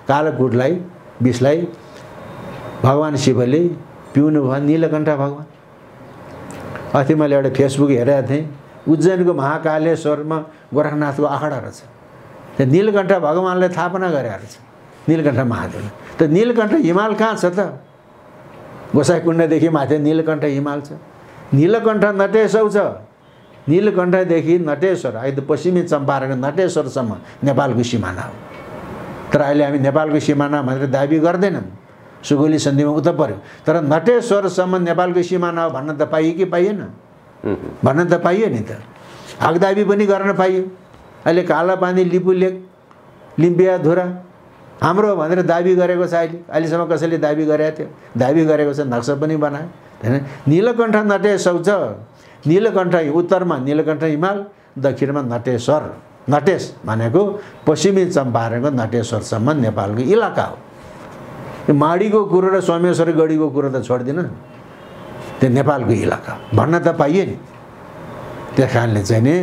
कालकूटलाई विषलाई भगवान शिवले पिउनु भयो, नीलकण्ठ भगवान। अस्ति मैले एउटा फेसबुक हेरेको थिएँ, उज्जैनको महाकालेश्वरमा गोरखनाथको अखाडा रहेछ। त्यो नीलकण्ठ भगवानले स्थापना गरेको रहेछ, नीलकण्ठ महादेव। त नीलकण्ठ हिमाल कहाँ छ त? गोसाइकुण्डदेखि माथि नीलकण्ठ हिमाल छ। नीलकण्ठ नटेश्वर छ। नीलकण्ठदेखि नटेश्वर अहिले पश्चिमी चम्पारण नटेश्वरसम्म नेपालको सिमाना हो। तर अहिले हामी नेपालको सिमाना भनेर दाबी गर्दैनौँ। सुगौली सन्धिमा उता पर्यो, तर नटेश्वरसम्म नेपालको सिमाना हो भन्न त पाइयो कि पाइएन? भन्न त पाइयो नि त। हकदाबी पनि गर्न पाइयो। अहिले कालापानी, लिपुलेक, लिम्बियाधुरा हाम्रो भनेर दाबी गरेको छ। अहिलेसम्म कसैले दाबी गरेको थियो? दाबी गरेको छ, नक्सा पनि बनायो हैन। नीलकण्ठ नटेश्वर छ। नीलकण्ठ उत्तरमा नीलकण्ठ हिमाल, दक्षिणमा नटेश्वर। नटेश भनेको पश्चिमी चम्पारणको नटेश्वरसम्म नेपालको इलाका हो। यो माडीको कुरो र सोमेश्वर गढीको कुरो त छोड्दिन, त्यो नेपालको इलाका भन्न त पाइयो नि। त्यस कारणले चाहिँ नि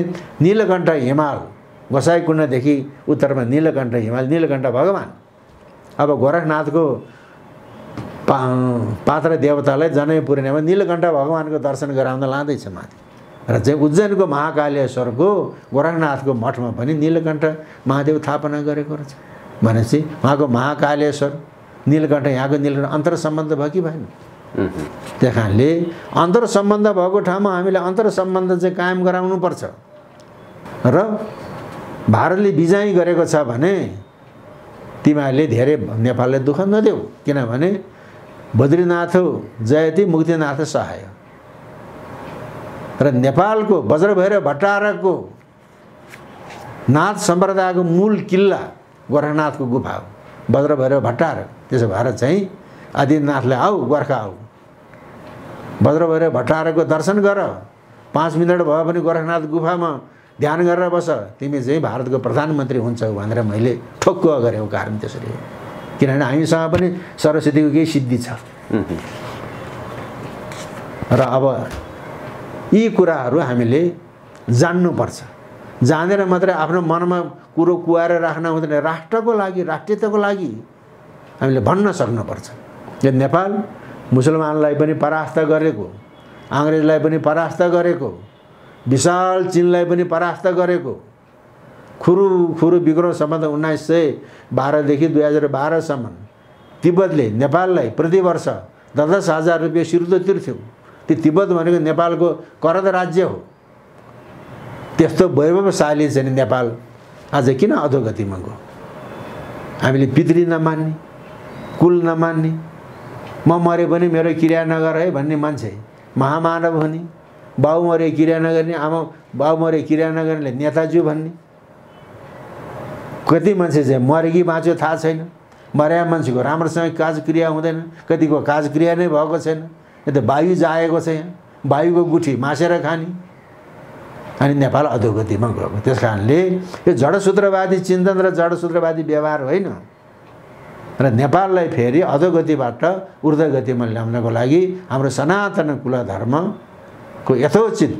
नीलकण्ठ हिमाल, गोसाइकुण्डदेखि उत्तरमा नीलकण्ठ हिमाल, नीलकण्ठ भगवान। अब गोरखनाथको पात्र देवतालाई जनै पुर्याउनेमा नीलकण्ठ भगवानको दर्शन गराउन लाँदैछ माथि। र चाहिँ उज्जैनको महाकालेश्वरको गोरखनाथको मठमा पनि नीलकण्ठ महादेव स्थापना गरेको रहेछ। भनेपछि उहाँको महाकालेश्वर नीलकण्ठ, यहाँको नीलकण्ठ अन्तर सम्बन्ध भयो कि भएन? त्यस कारणले अन्तर सम्बन्ध भएको ठाउँमा हामीले अन्तर सम्बन्ध चाहिँ कायम गराउनुपर्छ। र भारतले बिजाइ गरेको छ भने तिमीहरूले धेरै नेपाललाई दुःख नदेऊ, किनभने बद्रीनाथ जयति मुक्तिनाथ सहाय। र नेपालको वज्रभैरव भट्टारकको नाथ सम्प्रदायको मूल किल्ला गोरखनाथको गुफा हो, वज्रभैरव भट्टारक। त्यसो भएर चाहिँ आदिनाथले आऊ, गोर्खा आऊ, वज्रभैरव भट्टारकको दर्शन गर, 5 मिनट भए पनि गोरखनाथ गुफामा ध्यान गरेर बस, तिमी चाहिँ भारतको प्रधानमन्त्री हुन्छौ भनेर मैले ठोक्क गरेको कारण त्यसरी हो। किनभने हामीसँग पनि सरस्वतीको केही सिद्धि छ। र अब यी कुराहरू हामीले जान्नुपर्छ। जानेर मात्रै आफ्नो मनमा कुरो कुहाएर राख्न हुँदैन, राष्ट्रको लागि, राष्ट्रियताको लागि हामीले भन्न सक्नुपर्छ। यो नेपाल मुसलमानलाई पनि परास्त गरेको, अङ्ग्रेजलाई पनि परास्त गरेको, विशाल चीनलाई पनि परास्त गरेको, खुरु विग्रह सम्बन्ध 1912 देखि 2012 सम्म तिब्बतले नेपाललाई प्रतिवर्ष 10,000 रुपियाँ सिरुदो तिर्थ्यो। त्यो तिब्बत भनेको नेपालको करद राज्य हो। त्यस्तो वैभवशाली चाहिँ नेपाल आज किन अधोगतिमा गयो? हामीले पितृ नमान्ने, कुल नमान्ने, म मरे पनि मेरो क्रिया नगर है भन्ने मान्छे महामानव हुने, बाउ मरे क्रिया नगर्ने, आमा बाउ मरे क्रिया नगर्नेले नेताजी भन्ने। कति मान्छे चाहिँ मरे कि बाँच्यो थाहा छैन। मर्या मान्छेको राम्रोसँग काजक्रिया हुँदैन, कतिको काजक्रिया नै भएको छैन। यो त वायु जाएको छ यहाँ, वायुको गुठी मासेर खाने। अनि नेपाल अधोगतिमा गएको। त्यस कारणले यो जडसूत्रवादी चिन्तन र जडसूत्रवादी व्यवहार होइन, र नेपाललाई फेरि अधोगतिबाट ऊर्ध्वगतिमा ल्याउनको लागि हाम्रो सनातन कुल धर्मको यथोचित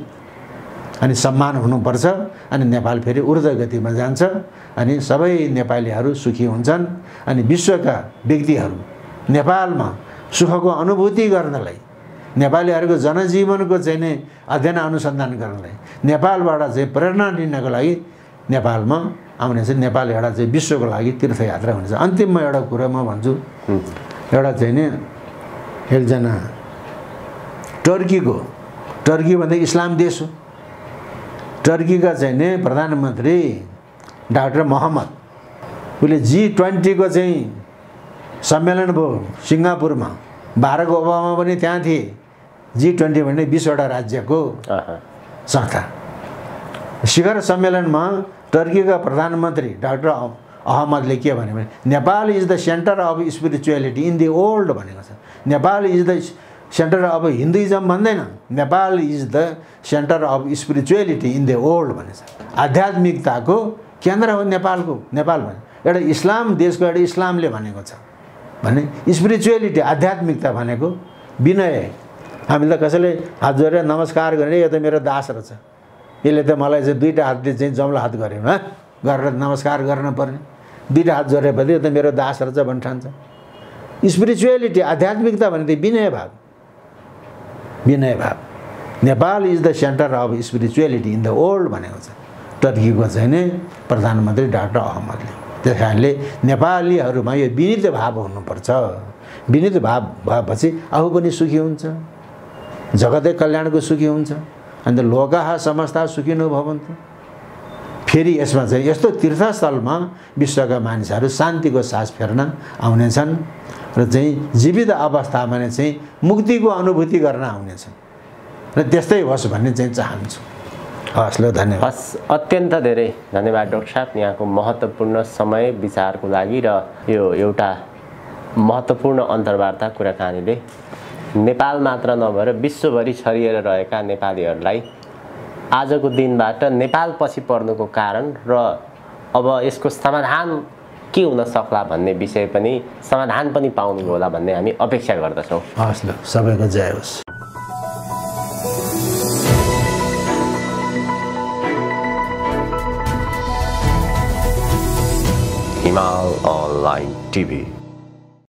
अनि सम्मान हुनुपर्छ। अनि नेपाल फेरि ऊर्ध्वगतिमा जान्छ, अनि सबै नेपालीहरू सुखी हुन्छन्। अनि विश्वका व्यक्तिहरू नेपालमा सुखको अनुभूति गर्नलाई, नेपालीहरूको जनजीवनको चाहिँ नै अध्ययन अनुसन्धान गर्नलाई, नेपालबाट चाहिँ प्रेरणा लिनको लागि नेपालमा आउने चाहिँ नेपाल एउटा चाहिँ विश्वको लागि तीर्थयात्रा हुनेछ। अन्तिममा एउटा कुरा म भन्छु, एउटा चाहिँ नि एकजना टर्की भन्दा इस्लाम देश हो, टर्कीका चाहिँ नि प्रधानमन्त्री डाक्टर मोहम्मद, उसले G20 को चाहिँ सम्मेलन भयो सिङ्गापुरमा, बाराक ओबामा पनि त्यहाँ थिए। G20 भन्ने 20वटा राज्यको संस्था। शिखर सम्मेलनमा टर्कीका प्रधानमन्त्री डाक्टर अहमदले के भने Nepal is the centre of spirituality in the world भनेको छ। Nepal is the centre of Hinduism भन्दैन, Nepal is the centre of spirituality in the world भनेछ। आध्यात्मिकताको केन्द्र हो नेपालको। नेपाल भने एउटा इस्लाम देशको एउटा इस्लामले भनेको छ भने स्पिरिचुअलिटी आध्यात्मिकता भनेको विनय। हामीले त कसैले हात जोडेर नमस्कार गर्ने, यो त मेरो दास रहेछ, यसले त मलाई चाहिँ 2टा हातले चाहिँ जम्लो हात गर्यो गरेर नमस्कार गर्न पर्ने, 2टा हात जोडेपछि यो त मेरो दास रहेछ भन्न ठान्छ। स्पिरिचुअलिटी आध्यात्मिकता भने विनय भाव, विनय भाव। Nepal is the centre of spirituality in the world भनेको छ टर्कीको चाहिँ नि प्रधानमन्त्री डाक्टर अहमदले। त्यस कारणले नेपालीहरूमा यो विनीत भाव हुनुपर्छ। विनीत भाव भएपछि आफू पनि सुखी हुन्छ, जगतै कल्याणको सुखी हुन्छ। अन्त लोकाः समस्ता सुखिनो भवन्तु। फेरि यसमा चाहिँ यस्तो तीर्थस्थलमा विश्वका मानिसहरू शान्तिको सास फेर्न आउनेछन् र चाहिँ जीवित अवस्थामा नै चाहिँ मुक्तिको अनुभूति गर्न आउनेछन्, र त्यस्तै होस् भन्ने चाहिँ चाहन्छु। हस् ल, धन्यवाद। हस्, अत्यन्त धेरै धन्यवाद डाक्टर साहब, यहाँको महत्त्वपूर्ण समय विचारको लागि। र यो एउटा महत्त्वपूर्ण अन्तर्वार्ता कुराकानीले नेपाल मात्र नभएर विश्वभरि छरिएर रहेका नेपालीहरूलाई आजको दिनबाट नेपाल पछि पर्नुको कारण र अब यसको समाधान के हुन सक्ला भन्ने विषय पनि समाधान पनि पाउनु होला भन्ने हामी अपेक्षा गर्दछौँ। हस् ल, सबैको जय होस्। हिमाल अनलाइन टिभी।